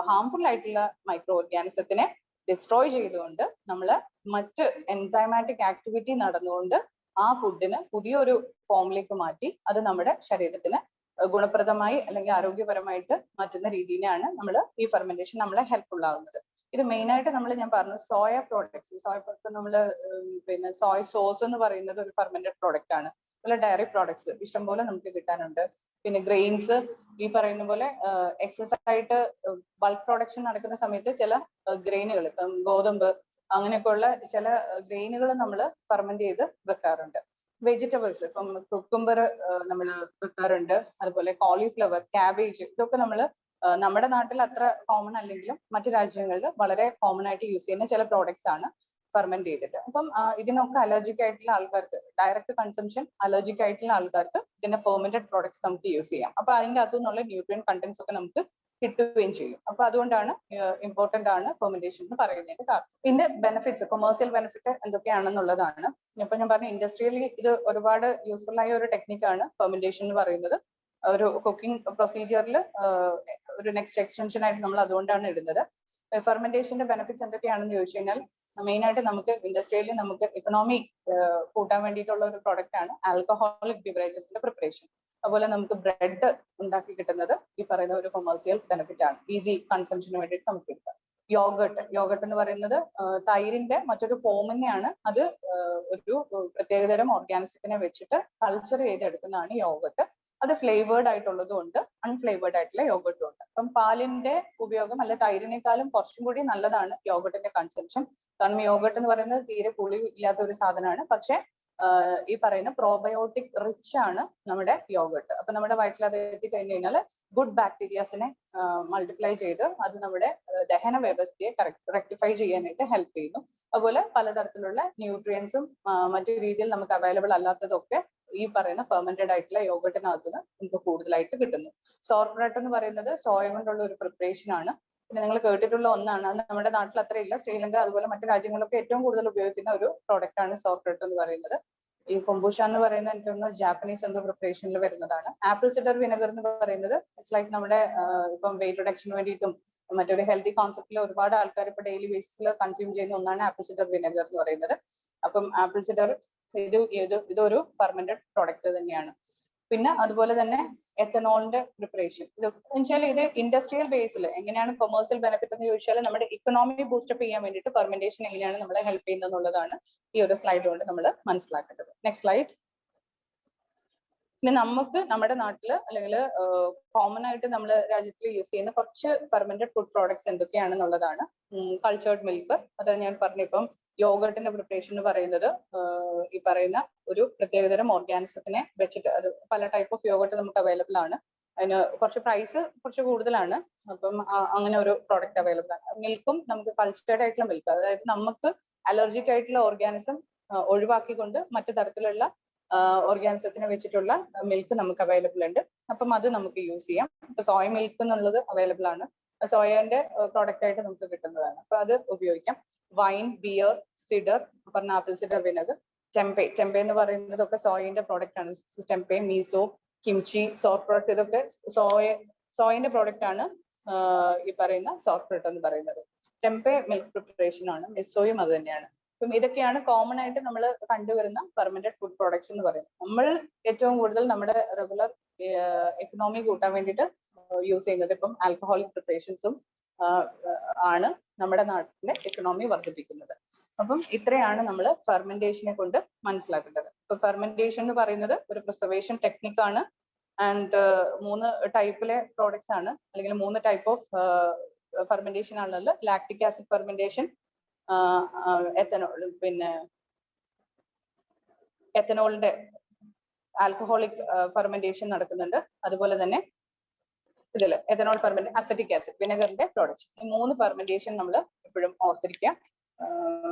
ഹാർംഫുൾ ആയിട്ടുള്ള മൈക്രോ ഓർഗാനിസത്തിനെ ഡിസ്ട്രോയ് ചെയ്തുകൊണ്ട് നമ്മൾ മറ്റ് എൻസൈമാറ്റിക് ആക്ടിവിറ്റി നടന്നുകൊണ്ട് ആ ഫുഡിന് പുതിയൊരു ഫോമിലേക്ക് മാറ്റി അത് നമ്മുടെ ശരീരത്തിന് ഗുണപ്രദമായി അല്ലെങ്കിൽ ആരോഗ്യപരമായിട്ട് മാറ്റുന്ന രീതിയിലാണ് നമ്മൾ ഈ ഫെർമെന്റേഷൻ നമ്മളെ ഹെൽപ്ഫുൾ ആവുന്നത്. ഇത് മെയിൻ ആയിട്ട് ഞാൻ പറഞ്ഞു സോയ പ്രോഡക്ട്സ് നമ്മൾ പിന്നെ സോയ സോസ് എന്ന് പറയുന്നത് ഒരു ഫെർമെന്റഡ് പ്രോഡക്റ്റ് ആണ്. അതുപോലെ ഡയറി പ്രോഡക്ട്സ് ഇഷ്ടംപോലെ നമുക്ക് കിട്ടാനുണ്ട്. പിന്നെ ഗ്രെയിൻസ് ഈ പറയുന്ന പോലെ എക്സസ് ആയിട്ട് ബൾക്ക് പ്രൊഡക്ഷൻ നടക്കുന്ന സമയത്ത് ചില ഗ്രെയിനുകൾ, ഗോതമ്പ് അങ്ങനെയൊക്കെയുള്ള ചില ഗ്രെയിനുകൾ നമ്മൾ ഫെർമെന്റ് ചെയ്ത് വെക്കാറുണ്ട്. വെജിറ്റബിൾസ് ഇപ്പം കുക്കുംബർ നമ്മൾ വെക്കാറുണ്ട്, അതുപോലെ കോളിഫ്ലവർ, ക്യാബേജ്, ഇതൊക്കെ നമ്മൾ നമ്മുടെ നാട്ടിൽ അത്ര കോമൺ അല്ലെങ്കിലും മറ്റു രാജ്യങ്ങളിൽ വളരെ കോമൺ ആയിട്ട് യൂസ് ചെയ്യുന്ന ചില പ്രോഡക്ട്സ് ആണ്. ഫെർമെന്റ് ചെയ്തിട്ട്. അപ്പം ഇതിനൊക്കെ അലർജിക് ആയിട്ടുള്ള ആൾക്കാർക്ക്, ഡയറക്റ്റ് കൺസംഷൻ അലർജിക് ആയിട്ടുള്ള ആൾക്കാർക്ക് ഇതിന്റെ ഫെർമെന്റഡ് പ്രോഡക്ട്സ് നമുക്ക് യൂസ് ചെയ്യാം. അപ്പൊ അതിന്റെ അകത്തു നിന്നുള്ള ന്യൂട്രിയൻ കണ്ടന്റ്സ് ഒക്കെ നമുക്ക് കിട്ടുകയും ചെയ്യും. അപ്പൊ അതുകൊണ്ടാണ് ഇമ്പോർട്ടന്റ് ആണ് ഫെർമെന്റേഷൻ എന്ന് പറയുന്നതിന്റെ കാരണം. ഇതിന്റെ ബെനിഫിറ്റ്സ്, കൊമേഴ്സ്യൽ ബെനിഫിറ്റ് എന്തൊക്കെയാണെന്നുള്ളതാണ്. ഇപ്പൊ ഞാൻ പറഞ്ഞ ഇൻഡസ്ട്രിയലി ഇത് ഒരുപാട് യൂസ്ഫുൾ ആയ ഒരു ടെക്നിക്കാണ് ഫെർമെന്റേഷൻ എന്ന് പറയുന്നത്. ഒരു കുക്കിംഗ് പ്രൊസീജിയറിൽ ഒരു നെക്സ്റ്റ് എക്സ്റ്റൻഷൻ ആയിട്ട് നമ്മൾ അതുകൊണ്ടാണ് ഇടുന്നത്. ഫെർമെന്റേഷന്റെ ബെനിഫിറ്റ്സ് എന്തൊക്കെയാണെന്ന് ചോദിച്ചു കഴിഞ്ഞാൽ, മെയിൻ ആയിട്ട് നമുക്ക് ഇൻഡസ്ട്രിയലി നമുക്ക് ഇക്കണോമി കൂട്ടാൻ വേണ്ടിയിട്ടുള്ള ഒരു പ്രോഡക്റ്റ് ആണ് ആൽക്കഹോളിക് ബിവറേജസിന്റെ പ്രിപ്പറേഷൻ. അതുപോലെ നമുക്ക് ബ്രെഡ് ഉണ്ടാക്കി കിട്ടുന്നത് ഈ പറയുന്ന ഒരു കൊമേഴ്സ്യൽ ബെനിഫിറ്റ് ആണ്. ഈസി കൺസംഷന് വേണ്ടിയിട്ട് നമുക്ക് എടുക്കാം. യോഗട്ട് എന്ന് പറയുന്നത് തൈരിന്റെ മറ്റൊരു ഫോം തന്നെയാണ്. അത് ഒരു പ്രത്യേകതരം ഓർഗാനിസത്തിനെ വെച്ചിട്ട് കൾച്ചർ ചെയ്തെടുക്കുന്നതാണ് യോഗട്ട്. അത് ഫ്ലേവേർഡ് ആയിട്ടുള്ളതും ഉണ്ട്, അൺഫ്ലേവേർഡ് ആയിട്ടുള്ള യോഗട്ടും ഉണ്ട്. അപ്പം പാലിന്റെ ഉപയോഗം അല്ലെ തൈരിനേക്കാളും കുറച്ചും കൂടി നല്ലതാണ് യോഗട്ടിന്റെ കൺസംഷൻ. കാരണം യോഗട്ട് എന്ന് പറയുന്നത് തീരെ പുളി ഇല്ലാത്ത ഒരു സാധനമാണ്. പക്ഷെ ഈ പറയുന്ന പ്രോബയോട്ടിക് റിച്ച് ആണ് നമ്മുടെ യോഗട്ട്. അപ്പൊ നമ്മുടെ വയറ്റിൽ അത് എത്തിക്കഴിഞ്ഞു കഴിഞ്ഞാൽ ഗുഡ് ബാക്ടീരിയാസിനെ മൾട്ടിപ്ലൈ ചെയ്ത് അത് നമ്മുടെ ദഹന വ്യവസ്ഥയെ റെക്ടിഫൈ ചെയ്യാനായിട്ട് ഹെൽപ്പ് ചെയ്യുന്നു. അതുപോലെ പലതരത്തിലുള്ള ന്യൂട്രിയൻസും മറ്റു രീതിയിൽ നമുക്ക് അവൈലബിൾ അല്ലാത്തതൊക്കെ ഈ പറയുന്ന ഫെർമെന്റഡ് ആയിട്ടുള്ള യോഗട്ടിനകത്ത് നിന്ന് നമുക്ക് കൂടുതലായിട്ട് കിട്ടുന്നു. സോർബ്രെഡ് എന്ന് പറയുന്നത് സോയ കൊണ്ടുള്ള ഒരു പ്രിപ്പറേഷൻ ആണ്. പിന്നെ നിങ്ങൾ കേട്ടിട്ടുള്ള ഒന്നാണ്, അത് നമ്മുടെ നാട്ടിൽ അത്രയില്ല. ശ്രീലങ്ക അതുപോലെ മറ്റു രാജ്യങ്ങളിലൊക്കെ ഏറ്റവും കൂടുതൽ ഉപയോഗിക്കുന്ന ഒരു പ്രോഡക്റ്റ് ആണ് സോർബ്രെഡ് എന്ന് പറയുന്നത്. ഈ കൊമ്പൂഷ എന്ന് പറയുന്നത് എനിക്ക് തോന്നുന്നു ജാപ്പനീസ് എന്തോ പ്രിപ്പറേഷനിൽ വരുന്നതാണ്. ആപ്പിൾ സിഡർ വിനെഗർ എന്ന് പറയുന്നത് ഇറ്റ്സ് ലൈക്ക് നമ്മുടെ ഇപ്പം വെയിറ്റ് റിഡക്ഷന് വേണ്ടിയിട്ടും മറ്റൊരു ഹെൽത്തി കോൺസെപ്റ്റിൽ ഒരുപാട് ആൾക്കാർ ഇപ്പൊ ഡെയിലി ബേസിസിൽ കൺസ്യൂം ചെയ്യുന്ന ഒന്നാണ് ആപ്പിൾ സിഡർ വിനെഗർ എന്ന് പറയുന്നത്. അപ്പം ആപ്പിൾ സിഡർ ഇതൊരു ഫെർമെന്റഡ് പ്രോഡക്റ്റ് തന്നെയാണ്. പിന്നെ അതുപോലെ തന്നെ എത്തനോളിന്റെ പ്രിപ്പറേഷൻ, ഇത് വെച്ചാൽ ഇത് ഇൻഡസ്ട്രിയൽ ബേസിൽ എങ്ങനെയാണ് കൊമേഴ്സ്യൽ ബെനിഫിറ്റ് എന്ന് ചോദിച്ചാൽ നമ്മുടെ ഇക്കണോമി ബൂസ്റ്റപ്പ് ചെയ്യാൻ വേണ്ടിയിട്ട് ഫെർമെന്റേഷൻ എങ്ങനെയാണ് നമ്മളെ ഹെൽപ്പ് ചെയ്യുന്നത് എന്നുള്ളതാണ് ഈ ഒരു സ്ലൈഡ് കൊണ്ട് നമ്മൾ മനസ്സിലാക്കേണ്ടത്. Next slide. ഇനി നമുക്ക് നമ്മുടെ നാട്ടില് അല്ലെങ്കിൽ കോമൺ ആയിട്ട് നമ്മുടെ രാജ്യത്തിൽ യൂസ് ചെയ്യുന്ന കുറച്ച് ഫെർമെന്റഡ് ഫുഡ് പ്രോഡക്ട്സ് എന്തൊക്കെയാണെന്നുള്ളതാണ്. കൾച്ചേർഡ് മിൽക്ക്, അത് ഞാൻ പറഞ്ഞു. ഇപ്പം യോഗട്ടിന്റെ പ്രിപ്പറേഷൻ എന്ന് പറയുന്നത് ഈ പറയുന്ന ഒരു പ്രത്യേകതരം ഓർഗാനിസത്തിനെ വെച്ചിട്ട്, അത് പല ടൈപ്പ് ഓഫ് യോഗട്ട് നമുക്ക് അവൈലബിൾ ആണ്. അതിന് കുറച്ച് പ്രൈസ് കുറച്ച് കൂടുതലാണ്. അപ്പം അങ്ങനെ ഒരു പ്രോഡക്റ്റ് അവൈലബിൾ ആണ്. മിൽക്കും നമുക്ക് കൾച്ചേർഡ് ആയിട്ടുള്ള മിൽക്ക്, അതായത് നമുക്ക് അലർജിക് ആയിട്ടുള്ള ഓർഗാനിസം ഒഴിവാക്കിക്കൊണ്ട് മറ്റു തരത്തിലുള്ള ഓർഗാനിസത്തിനെ വെച്ചിട്ടുള്ള മിൽക്ക് നമുക്ക് അവൈലബിൾ ഉണ്ട്. അപ്പം അത് നമുക്ക് യൂസ് ചെയ്യാം. ഇപ്പൊ സോയ മിൽക്ക് എന്നുള്ളത് അവൈലബിൾ ആണ്, സോയന്റെ പ്രോഡക്റ്റ് ആയിട്ട് നമുക്ക് കിട്ടുന്നതാണ്. അപ്പൊ അത് ഉപയോഗിക്കാം. വൈൻ, ബിയർ, സിഡർ, പറഞ്ഞ ആപ്പിൾ സിഡർ വിനെഗർ, ടെമ്പെ എന്ന് പറയുന്നതൊക്കെ സോയന്റെ പ്രോഡക്റ്റ് ആണ്. ടെമ്പെ, മീസോ, കിംചി, സോർബ്രെഡ്, ഇതൊക്കെ സോയന്റെ പ്രോഡക്റ്റ് ആണ്. ഈ പറയുന്ന സോർബ്രെഡ് എന്ന് പറയുന്നത് ടെമ്പെ മിൽക്ക് പ്രിപ്പറേഷൻ ആണ്. മിസോയും അത് തന്നെയാണ്. അപ്പം ഇതൊക്കെയാണ് കോമൺ ആയിട്ട് നമ്മൾ കണ്ടുവരുന്ന ഫെർമെന്റഡ് ഫുഡ് പ്രോഡക്ട്സ് എന്ന് പറയുന്നത്. നമ്മൾ ഏറ്റവും കൂടുതൽ നമ്മുടെ റെഗുലർ എക്കണോമി കൂട്ടാൻ വേണ്ടിയിട്ട് യൂസ് ചെയ്യുന്നത് ഇപ്പം ആൽക്കഹോളിക് പ്രിപ്പറേഷൻസും ആണ് നമ്മുടെ നാട്ടിലെ എക്കണോമി വർദ്ധിപ്പിക്കുന്നത്. അപ്പം ഇത്രയാണ് നമ്മൾ ഫെർമെന്റേഷനെ കൊണ്ട് മനസ്സിലാക്കേണ്ടത്. ഇപ്പൊ ഫെർമെന്റേഷൻ എന്ന് പറയുന്നത് ഒരു പ്രിസർവേഷൻ ടെക്നിക് ആണ്. ആൻഡ് 3 ടൈപ്പിലെ പ്രോഡക്ട്സ് ആണ്, അല്ലെങ്കിൽ 3 ടൈപ്പ് ഓഫ് ഫെർമെന്റേഷൻ ആണുള്ളത്. ലാക്ടിക് ആസിഡ് ഫെർമെന്റേഷൻ, എത്തനോൾ, പിന്നെ എത്തനോളിന്റെ ആൽക്കഹോളിക് ഫെർമെന്റേഷൻ നടക്കുന്നുണ്ട്. അതുപോലെ തന്നെ ഇതിൽ എത്തനോൾ ഫെർമെന്റ്, അസറ്റിക് ആസിഡ്, വിനെഗറിന്റെ പ്രോഡക്റ്റ്, ഈ 3 ഫെർമെന്റേഷൻ നമ്മൾ എപ്പോഴും ഓർത്തിരിക്കുക.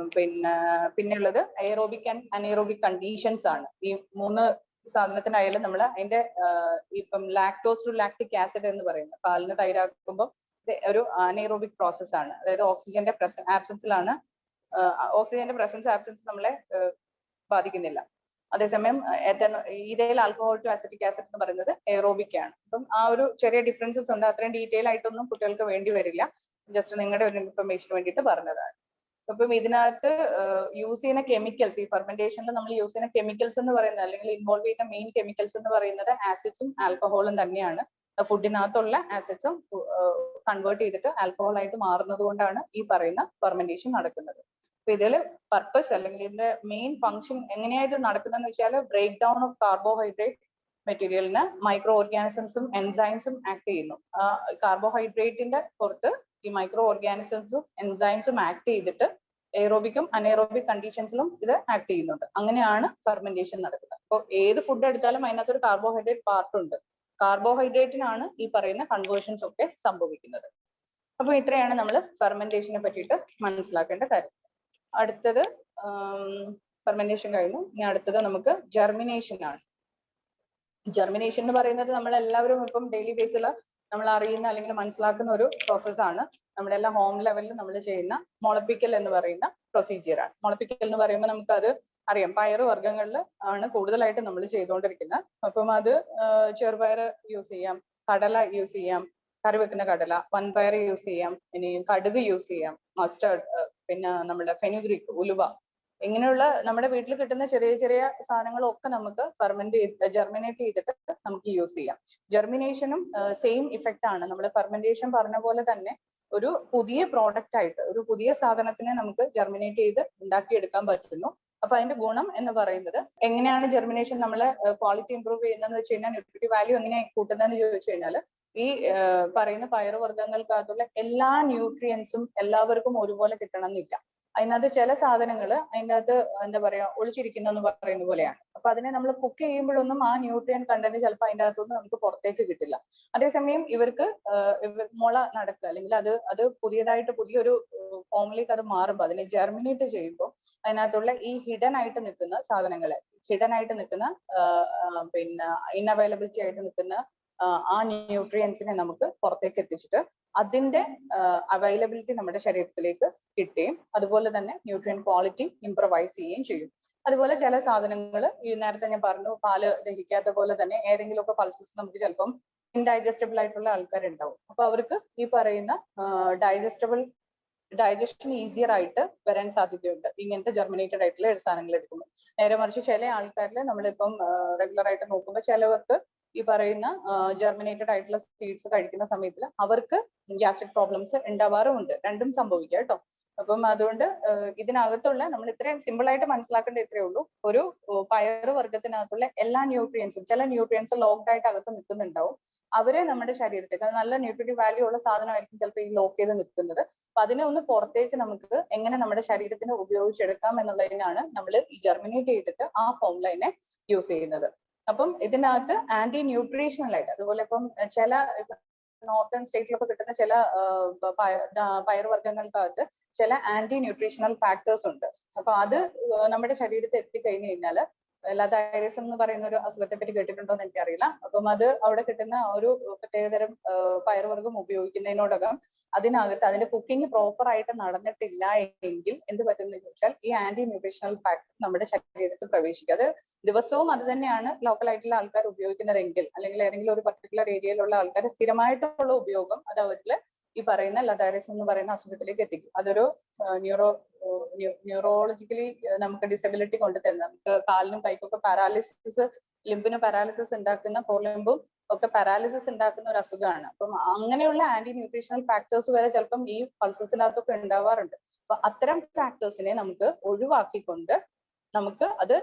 പിന്നെയുള്ളത് എയറോബിക് ആൻഡ് അനേറോബിക് കണ്ടീഷൻസ് ആണ്. ഈ 3 സാധനത്തിനായാലും നമ്മൾ അതിന്റെ ഇപ്പം ലാക്ടോസ് ടു ലാക്ടിക് ആസിഡ് എന്ന് പറയുന്നത് പാലിന് തൈരാക്കുമ്പോൾ ഒരു അനേറോബിക് പ്രോസസ് ആണ്. അതായത് ഓക്സിജന്റെ ആബ്സെൻസിലാണ്. ഓക്സിജന്റെ പ്രസൻസ് ആബ്സെൻസ് നമ്മളെ ബാധിക്കുന്നില്ല. അതേസമയം ethyl alcohol to acetic acid എന്ന് പറയുന്നത് എയറോബിക് ആണ്. അപ്പം ആ ഒരു ചെറിയ ഡിഫറൻസസ് ഉണ്ട്. അത്രയും ഡീറ്റെയിൽ ആയിട്ടൊന്നും കുട്ടികൾക്ക് വേണ്ടി വരില്ല. ജസ്റ്റ് നിങ്ങളുടെ ഒരു ഇൻഫർമേഷന് വേണ്ടിയിട്ട് പറഞ്ഞതാണ്. അപ്പം ഇതിനകത്ത് യൂസ് ചെയ്യുന്ന കെമിക്കൽസ്, ഈ ഫെർമെന്റേഷനിൽ നമ്മൾ യൂസ് ചെയ്യുന്ന കെമിക്കൽസ് എന്ന് പറയുന്നത്, അല്ലെങ്കിൽ ഇൻവോൾവ് ചെയ്യുന്ന മെയിൻ കെമിക്കൽസ് എന്ന് പറയുന്നത് ആസിഡ്സും ആൽക്കഹോളും തന്നെയാണ്. ഫുഡിനകത്തുള്ള ആസിഡ്സും കൺവേർട്ട് ചെയ്തിട്ട് ആൽക്കഹോൾ ആയിട്ട് മാറുന്നത് കൊണ്ടാണ് ഈ പറയുന്ന ഫെർമെന്റേഷൻ നടക്കുന്നത്. അപ്പൊ ഇതിൽ പർപ്പസ് അല്ലെങ്കിൽ ഇതിന്റെ മെയിൻ ഫംഗ്ഷൻ എങ്ങനെയാ ഇത് നടക്കുന്നതെന്ന് വെച്ചാൽ, ബ്രേക്ക് ഡൗൺ ഓഫ് കാർബോഹൈഡ്രേറ്റ് മെറ്റീരിയലിന് മൈക്രോ ഓർഗാനിസംസും എൻസൈംസും ആക്ട് ചെയ്യുന്നു. കാർബോഹൈഡ്രേറ്റിന്റെ പുറത്ത് ഈ മൈക്രോ ഓർഗാനിസംസും എൻസൈംസും ആക്ട് ചെയ്തിട്ട് എയറോബിക്കും അനേറോബിക് കണ്ടീഷൻസിലും ഇത് ആക്ട് ചെയ്യുന്നുണ്ട്. അങ്ങനെയാണ് ഫെർമെന്റേഷൻ നടക്കുന്നത്. അപ്പോൾ ഏത് ഫുഡ് എടുത്താലും അതിനകത്തൊരു കാർബോഹൈഡ്രേറ്റ് പാർട്ട് ഉണ്ട്. കാർബോഹൈഡ്രേറ്റിനാണ് ഈ പറയുന്ന കൺവേർഷൻസ് ഒക്കെ സംഭവിക്കുന്നത്. അപ്പൊ ഇത്രയാണ് നമ്മൾ ഫെർമെന്റേഷനെ പറ്റിയിട്ട് മനസ്സിലാക്കേണ്ട കാര്യം. അടുത്തത് ഫെർമെന്റേഷൻ കഴിഞ്ഞു. ഇനി അടുത്തത് നമുക്ക് ജെർമിനേഷൻ ആണ്. ജെർമിനേഷൻ എന്ന് പറയുന്നത് നമ്മൾ എല്ലാവരും ഇപ്പം ഡെയിലി ബേസിൽ നമ്മൾ അറിയുന്ന അല്ലെങ്കിൽ മനസ്സിലാക്കുന്ന ഒരു പ്രോസസ്സാണ്. നമ്മുടെ എല്ലാ ഹോം ലെവലിൽ നമ്മൾ ചെയ്യുന്ന മുളപ്പിക്കൽ എന്ന് പറയുന്ന പ്രൊസീജിയർ ആണ്. മുളപ്പിക്കൽ എന്ന് പറയുമ്പോൾ നമുക്ക് അത് അറിയാം, പയറ് വർഗ്ഗങ്ങളിൽ ആണ് കൂടുതലായിട്ട് നമ്മൾ ചെയ്തുകൊണ്ടിരിക്കുന്നത്. അപ്പം അത് ചെറുപയർ യൂസ് ചെയ്യാം, കടല യൂസ് ചെയ്യാം, കറി വെക്കുന്ന കടല, വൻപയർ യൂസ് ചെയ്യാം, ഇനി കടുക് യൂസ് ചെയ്യാം, മസ്റ്റർഡ്, പിന്നെ നമ്മുടെ ഫെനുഗ്രീക്ക്, ഉലുവ, ഇങ്ങനെയുള്ള നമ്മുടെ വീട്ടിൽ കിട്ടുന്ന ചെറിയ ചെറിയ സാധനങ്ങളൊക്കെ നമുക്ക് ജെർമിനേറ്റ് ചെയ്തിട്ട് നമുക്ക് യൂസ് ചെയ്യാം. ജെർമിനേഷനും സെയിം ഇഫക്റ്റ് ആണ്. നമ്മൾ ഫെർമെന്റേഷൻ പറഞ്ഞ പോലെ തന്നെ ഒരു പുതിയ പ്രോഡക്റ്റ് ആയിട്ട് ഒരു പുതിയ സാധനത്തിനെ നമുക്ക് ജെർമിനേറ്റ് ചെയ്ത് ഉണ്ടാക്കിയെടുക്കാൻ പറ്റുന്നു. അപ്പൊ അതിന്റെ ഗുണം എന്ന് പറയുന്നത്, എങ്ങനെയാണ് ജെർമിനേഷൻ നമ്മളെ ക്വാളിറ്റി ഇംപ്രൂവ് ചെയ്യുന്നതെന്ന് വെച്ച് കഴിഞ്ഞാൽ, ന്യൂട്രിറ്റീവ് വാല്യൂ എങ്ങനെയാണ് കൂട്ടുന്നതെന്ന് ചോദിച്ചു കഴിഞ്ഞാൽ, ഈ പറയുന്ന പയറുവർഗ്ഗങ്ങൾക്കകത്തുള്ള എല്ലാ ന്യൂട്രിയൻസും എല്ലാവർക്കും ഒരുപോലെ കിട്ടണം എന്നില്ല. അതിനകത്ത് ചില സാധനങ്ങൾ അതിനകത്ത് എന്താ പറയാ ഒളിച്ചിരിക്കുന്ന പറയുന്ന പോലെയാണ്. അപ്പൊ അതിനെ നമ്മൾ കുക്ക് ചെയ്യുമ്പോഴൊന്നും ആ ന്യൂട്രിയൻ കണ്ടന്റ് ചിലപ്പോൾ അതിൻ്റെ അകത്തുനിന്ന് നമുക്ക് പുറത്തേക്ക് കിട്ടില്ല. അതേസമയം ഇവർക്ക് മുള നടക്കുക അല്ലെങ്കിൽ അത് പുതിയൊരു ഫോമിലേക്ക് അത് മാറുമ്പോൾ, അതിനെ ജെർമിനേറ്റ് ചെയ്യുമ്പോൾ അതിനകത്തുള്ള ഈ ഹിഡൻ ആയിട്ട് നിൽക്കുന്ന സാധനങ്ങളെ, ഹിഡൻ ആയിട്ട് നിൽക്കുന്ന പിന്നെ ഇൻഅവൈലബിലിറ്റി ആയിട്ട് നിൽക്കുന്ന ആ ന്യൂട്രിയൻസിനെ നമുക്ക് പുറത്തേക്ക് എത്തിച്ചിട്ട് അതിന്റെ അവൈലബിലിറ്റി നമ്മുടെ ശരീരത്തിലേക്ക് കിട്ടുകയും അതുപോലെ തന്നെ ന്യൂട്രിയൻ ക്വാളിറ്റി ഇംപ്രവൈസ് ചെയ്യുകയും ചെയ്യും. അതുപോലെ ചില സാധനങ്ങൾ, ഈ നേരത്തെ ഞാൻ പറഞ്ഞു പാല് ദഹിക്കാത്ത പോലെ തന്നെ ഏതെങ്കിലുമൊക്കെ പൾസസ് നമുക്ക് ചിലപ്പം ഇൻഡൈജസ്റ്റബിൾ ആയിട്ടുള്ള ആൾക്കാരുണ്ടാവും. അപ്പൊ അവർക്ക് ഈ പറയുന്ന ഡൈജഷൻ ഈസിയർ ആയിട്ട് വരാൻ സാധ്യതയുണ്ട് ഇങ്ങനത്തെ ജെർമിനേറ്റഡ് ആയിട്ടുള്ള സാധനങ്ങൾ എടുക്കുമ്പോൾ. നേരെ മറിച്ച് ചില ആൾക്കാരിൽ നമ്മളിപ്പം റെഗുലർ ആയിട്ട് നോക്കുമ്പോൾ ചിലവർക്ക് ഈ പറയുന്ന ജെർമിനേറ്റഡ് ആയിട്ടുള്ള സീഡ്സ് കഴിക്കുന്ന സമയത്തിൽ അവർക്ക് ഗ്യാസ്ട്രിക് പ്രോബ്ലംസ് ഉണ്ടാവാറുമുണ്ട്. രണ്ടും സംഭവിക്കാം കേട്ടോ. അപ്പം അതുകൊണ്ട് ഇതിനകത്തുള്ള നമ്മൾ ഇത്രയും സിമ്പിൾ ആയിട്ട് മനസ്സിലാക്കേണ്ട ഇത്രയേ ഉള്ളൂ. ഒരു പയറ് വർഗ്ഗത്തിനകത്തുള്ള എല്ലാ ന്യൂട്രിയൻസും, ചില ന്യൂട്രിയൻസ് ലോക്ക്ഡ് ആയിട്ട് അകത്ത് നിൽക്കുന്നുണ്ടാവും. അവരെ നമ്മുടെ ശരീരത്തേക്ക്, അത് നല്ല ന്യൂട്രിറ്റീവ് വാല്യൂ ഉള്ള സാധനമായിരിക്കും ചിലപ്പോൾ ഈ ലോക്ക് ചെയ്ത് നിൽക്കുന്നത്. അപ്പൊ അതിനെ ഒന്ന് പുറത്തേക്ക് നമുക്ക് എങ്ങനെ നമ്മുടെ ശരീരത്തിന് ഉപയോഗിച്ചെടുക്കാം എന്നുള്ളതിനാണ് നമ്മൾ ഈ ജെർമിനേറ്റ് ചെയ്തിട്ട് ആ ഫോമുലൈനെ യൂസ് ചെയ്യുന്നത്. അപ്പം ഇതിനകത്ത് ആന്റി ന്യൂട്രീഷണൽ ആയിട്ട്, അതുപോലെ ഇപ്പം ചില നോർത്തേൺ സ്റ്റേറ്റിലൊക്കെ കിട്ടുന്ന ചില പയറുവർഗ്ഗങ്ങൾക്കകത്ത് ചില ആന്റി ന്യൂട്രീഷണൽ ഫാക്ടേഴ്സ് ഉണ്ട്. അപ്പൊ അത് നമ്മുടെ ശരീരത്തിൽ എത്തിക്കഴിഞ്ഞു കഴിഞ്ഞാൽ, ലതായറിസം എന്ന് പറയുന്ന ഒരു അസുഖത്തെ പറ്റി കേട്ടിട്ടുണ്ടോ എന്ന് എനിക്കറിയില്ല. അപ്പം അത് അവിടെ കിട്ടുന്ന ഒരു പ്രത്യേകതരം പയറുവർഗ്ഗം ഉപയോഗിക്കുന്നതിനോടകം അതിനകത്ത് അതിന്റെ കുക്കിംഗ് പ്രോപ്പർ ആയിട്ട് നടന്നിട്ടില്ല എങ്കിൽ എന്ത് പറ്റുമെന്ന് ചോദിച്ചാൽ, ഈ ആന്റി ന്യൂട്രീഷണൽ ഫാക്ടർ നമ്മുടെ ശരീരത്തിൽ പ്രവേശിക്കുക. അത് ദിവസവും അത് തന്നെയാണ് ലോക്കൽ ആയിട്ടുള്ള ആൾക്കാർ ഉപയോഗിക്കുന്നതെങ്കിൽ, അല്ലെങ്കിൽ ഏതെങ്കിലും ഒരു പർട്ടിക്കുലർ ഏരിയയിലുള്ള ആൾക്കാർ സ്ഥിരമായിട്ടുള്ള ഉപയോഗം അത് അവരിൽ ഈ പറയുന്ന ലതായറിസം എന്ന് പറയുന്ന അസുഖത്തിലേക്ക് എത്തിക്കും. അതൊരു ന്യൂറോളജിക്കലി നമുക്ക് ഡിസബിലിറ്റി കൊണ്ടുതരുന്ന, നമുക്ക് കാലിനും കൈക്കൊക്കെ പാരാലിസിസ്, ലിംബിന് പാരാലിസിസ് ഉണ്ടാക്കുന്ന, ഫോർലിംബും ഒക്കെ പാരാലിസിസ് ഉണ്ടാക്കുന്ന ഒരു അസുഖമാണ്. അപ്പം അങ്ങനെയുള്ള ആന്റി ന്യൂട്രീഷണൽ ഫാക്ടേഴ്സ് വരെ ചിലപ്പം ഈ പൾസസിനകത്തൊക്കെ ഉണ്ടാവാറുണ്ട്. അപ്പൊ അത്തരം ഫാക്ടേഴ്സിനെ നമുക്ക് ഒഴിവാക്കിക്കൊണ്ട് നമുക്ക് അത്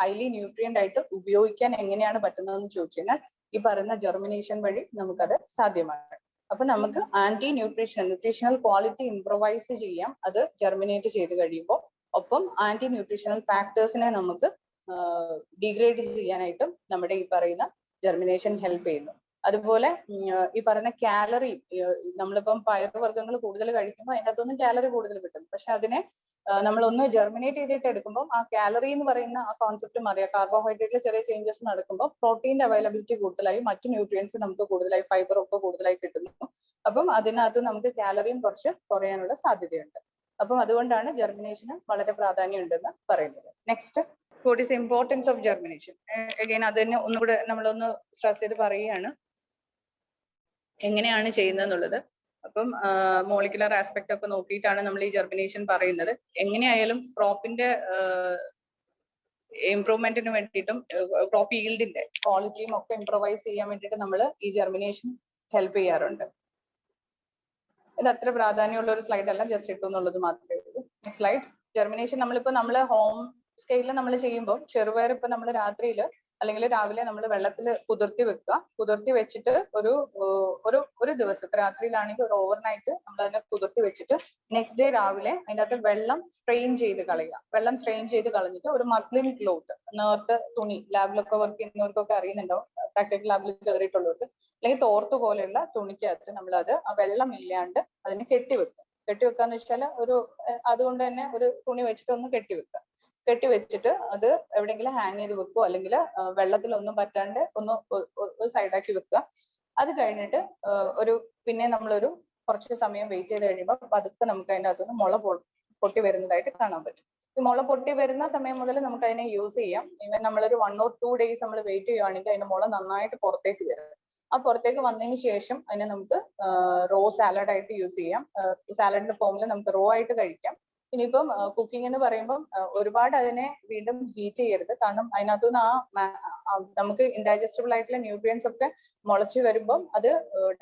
ഹൈലി ന്യൂട്രിയന്റ് ആയിട്ട് ഉപയോഗിക്കാൻ എങ്ങനെയാണ് പറ്റുന്നതെന്ന് ചോദിച്ചു കഴിഞ്ഞാൽ, ഈ പറയുന്ന ജെർമിനേഷൻ വഴി നമുക്കത് സാധ്യമാണ്. അപ്പൊ നമുക്ക് ആന്റി ന്യൂട്രീഷണൽ ക്വാളിറ്റി ഇംപ്രവൈസ് ചെയ്യാം അത് ജെർമിനേറ്റ് ചെയ്ത് കഴിയുമ്പോൾ. ഒപ്പം ആന്റി ന്യൂട്രീഷണൽ ഫാക്ടേഴ്സിനെ നമുക്ക് ഡീഗ്രേഡ് ചെയ്യാനായിട്ടും നമ്മുടെ ഈ പറയുന്ന ജെർമിനേഷൻ ഹെൽപ്പ് ചെയ്യുന്നു. അതുപോലെ ഈ പറയുന്ന കാലറി, നമ്മളിപ്പം പയറുവർഗ്ഗങ്ങൾ കൂടുതൽ കഴിക്കുമ്പോൾ അതിൻ്റെ അകത്തൊന്നും കാലറി കൂടുതൽ കിട്ടും. പക്ഷെ അതിനെ നമ്മളൊന്ന് ജെർമിനേറ്റ് ചെയ്തിട്ട് എടുക്കുമ്പോൾ ആ കാലറി എന്ന് പറയുന്ന ആ കോൺസെപ്റ്റും അറിയാം. കാർബോഹൈഡ്രേറ്റിൽ ചെറിയ ചേഞ്ചസ് നടക്കുമ്പോൾ പ്രോട്ടീന്റെ അവൈലബിലിറ്റി കൂടുതലായി, മറ്റു ന്യൂട്രിയൻസ് നമുക്ക് കൂടുതലായി, ഫൈബർ ഒക്കെ കൂടുതലായി കിട്ടുന്നു. അപ്പം അതിനകത്ത് നമുക്ക് കാലറിയും കുറച്ച് കുറയാനുള്ള സാധ്യതയുണ്ട്. അപ്പം അതുകൊണ്ടാണ് ജെർമിനേഷന് വളരെ പ്രാധാന്യം ഉണ്ടെന്ന് പറയുന്നത്. Next, what is importance of germination. Again അതിനെ ഒന്നുകൂടെ നമ്മളൊന്ന് സ്ട്രെസ് ചെയ്ത് പറയുകയാണ് എങ്ങനെയാണ് ചെയ്യുന്നതെന്നുള്ളത്. അപ്പം മോളിക്കുലർ ആസ്പെക്ട് ഒക്കെ നോക്കിയിട്ടാണ് നമ്മൾ ഈ ജെർമിനേഷൻ പറയുന്നത്. എങ്ങനെയായാലും ക്രോപ്പിന്റെ ഇംപ്രൂവ്മെന്റിന് വേണ്ടിയിട്ടും ക്രോപ്പ് ഈൽഡിന്റെ ക്വാളിറ്റിയും ഒക്കെ ഇംപ്രൂവൈസ് ചെയ്യാൻ വേണ്ടിയിട്ട് നമ്മൾ ഈ ജെർമിനേഷൻ ഹെൽപ്പ് ചെയ്യാറുണ്ട്. ഇത് അത്ര പ്രാധാന്യമുള്ള ഒരു സ്ലൈഡ് അല്ല, ജസ്റ്റ് ഇട്ടു എന്നുള്ളത് മാത്രമേ ഉള്ളൂ. Next slide. ജെർമിനേഷൻ നമ്മള് ഹോം സ്കെയിലിൽ നമ്മൾ ചെയ്യുമ്പോൾ ചെറുപയർ ഇപ്പൊ നമ്മൾ രാത്രിയിൽ അല്ലെങ്കിൽ രാവിലെ നമ്മൾ വെള്ളത്തിൽ കുതിർത്തി വെക്കുക. കുതിർത്തി വെച്ചിട്ട് ഒരു ദിവസം, ഇപ്പൊ രാത്രിയിലാണെങ്കിൽ ഒരു ഓവർനൈറ്റ് നമ്മൾ അതിനെ കുതിർത്തി വെച്ചിട്ട് നെക്സ്റ്റ് ഡേ രാവിലെ അതിൻ്റെ അകത്ത് വെള്ളം സ്ട്രെയിൻ ചെയ്ത് കളയുക. വെള്ളം സ്ട്രെയിൻ ചെയ്ത് കളഞ്ഞിട്ട് ഒരു മസ്ലിൻ ക്ലോത്ത്, നേർത്ത തുണി, ലാബിലൊക്കെ വർക്ക് ചെയ്യുന്നവർക്കൊക്കെ അറിയുന്നുണ്ടാവും, പ്രാക്ടിക്കൽ ലാബിൽ കയറിയിട്ടുള്ളവർക്ക്, അല്ലെങ്കിൽ തോർത്ത് പോലെയുള്ള തുണിക്കകത്ത് നമ്മൾ അത് ആ വെള്ളം ഇല്ലാണ്ട് അതിനെ കെട്ടിവെക്കും. കെട്ടിവെക്കാന്ന് വെച്ചാൽ അതുകൊണ്ട് തന്നെ ഒരു തുണി വെച്ചിട്ട് ഒന്ന് കെട്ടിവെച്ചിട്ട് അത് എവിടെയെങ്കിലും ഹാങ് ചെയ്ത് വെക്കുക, അല്ലെങ്കിൽ വെള്ളത്തിലൊന്നും പറ്റാണ്ട് ഒന്ന് സൈഡാക്കി വെക്കുക. അത് കഴിഞ്ഞിട്ട് പിന്നെ നമ്മളൊരു കുറച്ച് സമയം വെയിറ്റ് ചെയ്ത് കഴിയുമ്പോൾ പതുക്കെ നമുക്ക് അതിൻ്റെ അകത്തുനിന്ന് മുള പൊട്ടി വരുന്നതായിട്ട് കാണാൻ പറ്റും. ഈ മുള പൊട്ടി വരുന്ന സമയം മുതൽ നമുക്ക് അതിനെ യൂസ് ചെയ്യാം. ഈവൻ നമ്മളൊരു 1 or 2 days നമ്മൾ വെയിറ്റ് ചെയ്യുവാണെങ്കിൽ അതിന്റെ മുള നന്നായിട്ട് പുറത്തേക്ക് വരും. ആ പുറത്തേക്ക് വന്നതിന് ശേഷം അതിനെ നമുക്ക് റോ സാലഡ് ആയിട്ട് യൂസ് ചെയ്യാം. സാലഡിന്റെ ഫോമിൽ നമുക്ക് റോ ആയിട്ട് കഴിക്കാം. ഇനിയിപ്പം കുക്കിംഗ് എന്ന് പറയുമ്പോൾ ഒരുപാട് അതിനെ വീണ്ടും ഹീറ്റ് ചെയ്യരുത്. കാരണം അതിനകത്തുനിന്ന് നമുക്ക് ഇൻഡൈജസ്റ്റബിൾ ആയിട്ടുള്ള ന്യൂട്രിയൻസ് ഒക്കെ മുളച്ചു വരുമ്പോൾ അത്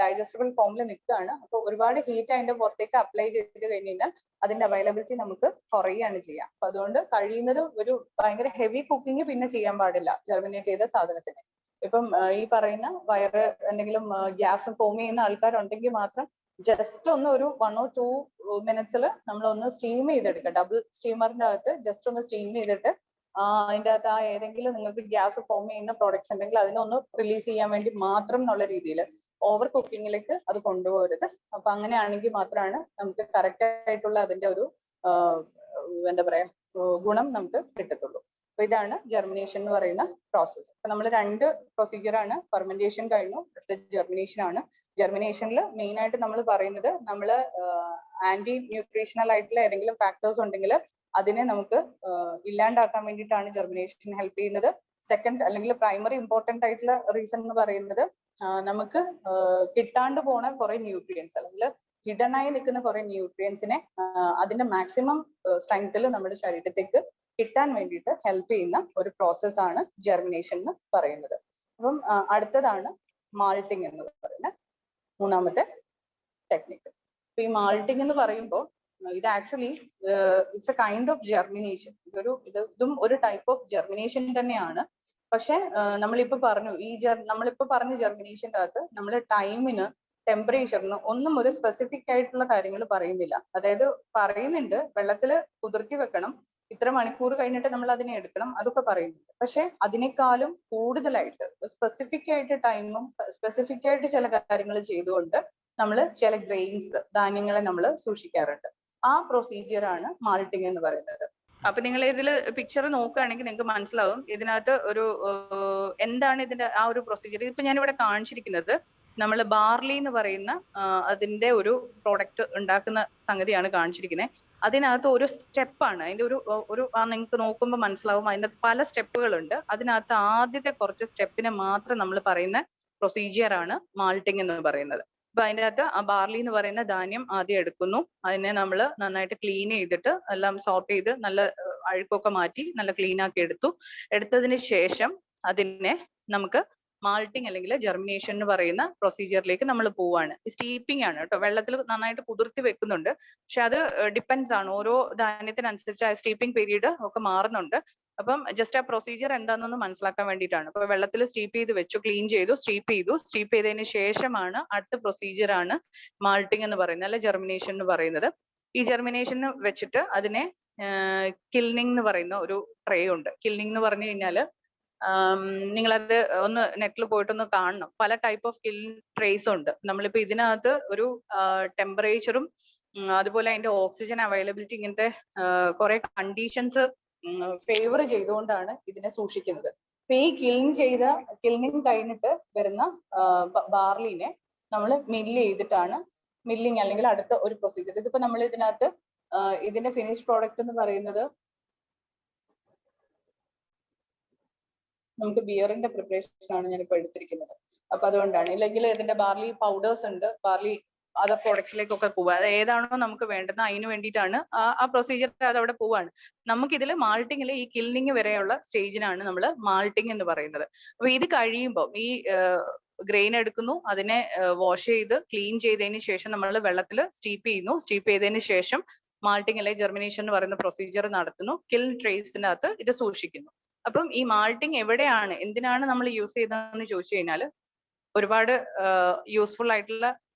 ഡൈജസ്റ്റബിൾ ഫോമിൽ നിൽക്കുകയാണ്. അപ്പൊ ഒരുപാട് ഹീറ്റ് അതിന്റെ പുറത്തേക്ക് അപ്ലൈ ചെയ്ത് കഴിഞ്ഞ് കഴിഞ്ഞാൽ അതിന്റെ അവൈലബിലിറ്റി നമുക്ക് കുറയുകയാണ് ചെയ്യുക. അപ്പൊ അതുകൊണ്ട് കഴിയുന്നത് ഒരു ഭയങ്കര ഹെവി കുക്കിംഗ് പിന്നെ ചെയ്യാൻ പാടില്ല ജെർമിനേറ്റ് ചെയ്ത സാധനത്തിന്. ഇപ്പം ഈ പറയുന്ന വയറ് എന്തെങ്കിലും ഗ്യാസ് ഫോം ചെയ്യുന്ന ആൾക്കാരുണ്ടെങ്കിൽ മാത്രം ജസ്റ്റ് ഒന്ന് ഒരു 1 or 2 minutes നമ്മളൊന്ന് സ്റ്റീം ചെയ്തെടുക്കുക. ഡബിൾ സ്റ്റീമറിന്റെ അകത്ത് ജസ്റ്റ് ഒന്ന് സ്റ്റീം ചെയ്തിട്ട് അതിൻ്റെ അകത്ത് ഏതെങ്കിലും നിങ്ങൾക്ക് ഗ്യാസ് ഫോം ചെയ്യുന്ന പ്രോഡക്ട്സ് ഉണ്ടെങ്കിൽ അതിനൊന്ന് റിലീസ് ചെയ്യാൻ വേണ്ടി മാത്രം എന്നുള്ള രീതിയിൽ ഓവർ കുക്കിങ്ങിലേക്ക് അത് കൊണ്ടുപോകരുത്. അപ്പൊ അങ്ങനെയാണെങ്കിൽ മാത്രമാണ് നമുക്ക് കറക്റ്റ് ആയിട്ടുള്ള അതിന്റെ ഒരു എന്താ പറയാ ഗുണം നമുക്ക് കിട്ടത്തുള്ളൂ. അപ്പൊ ഇതാണ് ജെർമിനേഷൻ എന്ന് പറയുന്ന പ്രോസസ്സ്. അപ്പൊ നമ്മൾ 2 പ്രൊസീജിയർ ആണ്. ഫെർമെന്റേഷൻ കഴിഞ്ഞു, അടുത്ത ജെർമിനേഷൻ ആണ്. ജെർമിനേഷനിൽ മെയിൻ ആയിട്ട് നമ്മൾ പറയുന്നത് നമ്മൾ ആന്റി ന്യൂട്രീഷണൽ ആയിട്ടുള്ള ഏതെങ്കിലും ഫാക്ടേഴ്സ് ഉണ്ടെങ്കിൽ അതിനെ നമുക്ക് ഇല്ലാണ്ടാക്കാൻ വേണ്ടിയിട്ടാണ് ജെർമിനേഷൻ ഹെൽപ്പ് ചെയ്യുന്നത്. സെക്കൻഡ് അല്ലെങ്കിൽ പ്രൈമറി ഇമ്പോർട്ടന്റ് ആയിട്ടുള്ള റീസൺ എന്ന് പറയുന്നത് നമുക്ക് കിട്ടാണ്ട് പോണ കുറെ ന്യൂട്രിയൻസ് അല്ലെങ്കിൽ ഹിഡൻ ആയി നിൽക്കുന്ന കുറെ ന്യൂട്രിയൻസിനെ അതിന്റെ മാക്സിമം സ്ട്രെങ്ത്തിൽ നമ്മുടെ ശരീരത്തേക്ക് കിട്ടാൻ വേണ്ടിയിട്ട് ഹെൽപ്പ് ചെയ്യുന്ന ഒരു പ്രോസസ് ആണ് ജെർമിനേഷൻ എന്ന് പറയുന്നത്. അപ്പം അടുത്തതാണ് മാൾട്ടിങ് എന്ന് പറയുന്ന മൂന്നാമത്തെ ടെക്നിക്ക്. അപ്പൊ ഈ മാൾട്ടിങ് എന്ന് പറയുമ്പോൾ ഇത് actually it's A kind of germination. ഇതും ഒരു ടൈപ്പ് ഓഫ് ജെർമിനേഷൻ തന്നെയാണ്. പക്ഷെ നമ്മളിപ്പോ പറഞ്ഞ ജെർമിനേഷൻ്റെ അകത്ത് നമ്മൾ ടൈമിന്, ടെമ്പറേച്ചറിന് ഒന്നും ഒരു സ്പെസിഫിക് ആയിട്ടുള്ള കാര്യങ്ങൾ പറയുന്നില്ല. അതായത് പറയുന്നുണ്ട് വെള്ളത്തിൽ കുതിർത്തി വെക്കണം, ഇത്ര മണിക്കൂർ കഴിഞ്ഞിട്ട് നമ്മൾ അതിനെ എടുക്കണം, അതൊക്കെ പറയുന്നുണ്ട്. പക്ഷെ അതിനേക്കാളും കൂടുതലായിട്ട് സ്പെസിഫിക് ആയിട്ട് ടൈമും സ്പെസിഫിക് ആയിട്ട് ചില കാര്യങ്ങൾ ചെയ്തുകൊണ്ട് നമ്മൾ ചില ഗ്രെയിൻസ്, ധാന്യങ്ങളെ നമ്മൾ സൂക്ഷിക്കാറുണ്ട്. ആ പ്രൊസീജിയർ ആണ് മാൾട്ടിങ് എന്ന് പറയുന്നത്. അപ്പൊ നിങ്ങൾ ഇതിൽ പിക്ചർ നോക്കുകയാണെങ്കിൽ നിങ്ങൾക്ക് മനസ്സിലാവും ഇതിനകത്ത് ഒരു എന്താണ് ഇതിന്റെ ആ ഒരു പ്രൊസീജിയർ. ഇപ്പൊ ഞാനിവിടെ കാണിച്ചിരിക്കുന്നത് നമ്മൾ ബാർലി എന്ന് പറയുന്ന അതിന്റെ ഒരു പ്രോഡക്റ്റ് ഉണ്ടാക്കുന്ന സംഗതിയാണ് കാണിച്ചിരിക്കുന്നത്. അതിനകത്ത് ഒരു സ്റ്റെപ്പാണ് അതിന്റെ ഒരു നിങ്ങൾക്ക് നോക്കുമ്പോൾ മനസ്സിലാവും അതിന്റെ പല സ്റ്റെപ്പുകളുണ്ട്. അതിനകത്ത് ആദ്യത്തെ കുറച്ച് സ്റ്റെപ്പിനെ മാത്രം നമ്മൾ പറയുന്ന പ്രൊസീജിയർ ആണ് മാൾട്ടിങ് എന്ന് പറയുന്നത്. അപ്പൊ അതിൻ്റെ അകത്ത് ആ ബാർലി എന്ന് പറയുന്ന ധാന്യം ആദ്യം എടുക്കുന്നു. അതിനെ നമ്മൾ നന്നായിട്ട് ക്ലീൻ ചെയ്തിട്ട് എല്ലാം സോർട്ട് ചെയ്ത് നല്ല അഴുക്കൊക്കെ മാറ്റി നല്ല ക്ലീൻ ആക്കി എടുത്തതിന് ശേഷം അതിനെ നമുക്ക് മാൾട്ടിങ് അല്ലെങ്കിൽ ജെർമിനേഷൻ എന്ന് പറയുന്ന പ്രൊസീജിയറിലേക്ക് നമ്മൾ പോവാണ്. സ്റ്റീപ്പിംഗ് ആണ് കേട്ടോ. വെള്ളത്തിൽ നന്നായിട്ട് കുതിർത്തി വെക്കുന്നുണ്ട്. പക്ഷെ അത് ഡിപ്പെൻസ് ആണ്, ഓരോ ധാന്യത്തിനനുസരിച്ച് ആ സ്റ്റീപ്പിംഗ് പീരീഡ് ഒക്കെ മാറുന്നുണ്ട്. അപ്പം ജസ്റ്റ് ആ പ്രൊസീജിയർ എന്താണെന്നൊന്ന് മനസ്സിലാക്കാൻ വേണ്ടിയിട്ടാണ്. അപ്പൊ വെള്ളത്തിൽ സ്റ്റീപ്പ് ചെയ്ത് വെച്ചു, ക്ലീൻ ചെയ്തു, സ്റ്റീപ്പ് ചെയ്തതിന് ശേഷമാണ് അടുത്ത പ്രൊസീജിയർ ആണ് മാൾട്ടിങ് എന്ന് പറയുന്നത്, അല്ലെ ജെർമിനേഷൻ എന്ന് പറയുന്നത്. ഈ ജെർമിനേഷൻ വെച്ചിട്ട് അതിനെ കിൽനിങ് എന്ന് പറയുന്ന ഒരു ട്രേ ഉണ്ട്. കിൽനിങ് എന്ന് പറഞ്ഞു കഴിഞ്ഞാല് നിങ്ങളത് ഒന്ന് നെറ്റിൽ പോയിട്ടൊന്ന് കാണണം. പല ടൈപ്പ് ഓഫ് കിൽ ട്രേസ് ഉണ്ട്. നമ്മളിപ്പോ ഇതിനകത്ത് ഒരു ടെമ്പറേച്ചറും അതുപോലെ അതിന്റെ ഓക്സിജൻ അവൈലബിലിറ്റി ഇങ്ങനത്തെ കുറെ കണ്ടീഷൻസ് ഫേവർ ചെയ്തുകൊണ്ടാണ് ഇതിനെ സൂക്ഷിക്കുന്നത്. അപ്പൊ ഈ കിൽനിങ് കഴിഞ്ഞിട്ട് വരുന്ന ബാർലിനെ നമ്മൾ മില്ലിങ് അല്ലെങ്കിൽ അടുത്ത ഒരു പ്രൊസീജിയർ. ഇതിപ്പോ നമ്മൾ ഇതിനകത്ത് ഇതിന്റെ ഫിനിഷ് പ്രോഡക്റ്റ് എന്ന് പറയുന്നത് നമുക്ക് ബിയറിന്റെ പ്രിപ്പറേഷൻ ആണ് ഞാനിപ്പോ എടുത്തിരിക്കുന്നത്. അപ്പൊ അതുകൊണ്ടാണ്. ഇല്ലെങ്കിൽ ഇതിന്റെ ബാർലി പൗഡേഴ്സ് ഉണ്ട്, ബാർലി അതർ പ്രോഡക്ട്സിലേക്കൊക്കെ പോവുക. അത് ഏതാണോ നമുക്ക് വേണ്ടത് അതിന് വേണ്ടിയിട്ടാണ് ആ പ്രൊസീജിയർ അതവിടെ പോവാണ്. നമുക്കിതിൽ മാൾട്ടിങ്ങിൽ ഈ കിൽനിങ് വരെയുള്ള സ്റ്റേജിനാണ് നമ്മൾ മാൾട്ടിങ് എന്ന് പറയുന്നത്. അപ്പൊ ഇത് കഴിയുമ്പോൾ ഈ ഗ്രെയിൻ എടുക്കുന്നു, അതിനെ വാഷ് ചെയ്ത് ക്ലീൻ ചെയ്തതിന് ശേഷം നമ്മൾ വെള്ളത്തിൽ സ്റ്റീപ്പ് ചെയ്തതിന് ശേഷം മാൾട്ടിങ് അല്ലെങ്കിൽ ജെർമിനേഷൻ എന്ന് പറയുന്ന പ്രൊസീജിയർ നടത്തുന്നു. കിൽ ട്രേസിനകത്ത് ഇത് സൂക്ഷിക്കുന്നു. അപ്പം ഈ മാൾട്ടിങ് എവിടെയാണ്, എന്തിനാണ് നമ്മൾ യൂസ് ചെയ്തതെന്ന് ചോദിച്ചു കഴിഞ്ഞാൽ ഒരുപാട് യൂസ്ഫുൾ ആയിട്ടുള്ള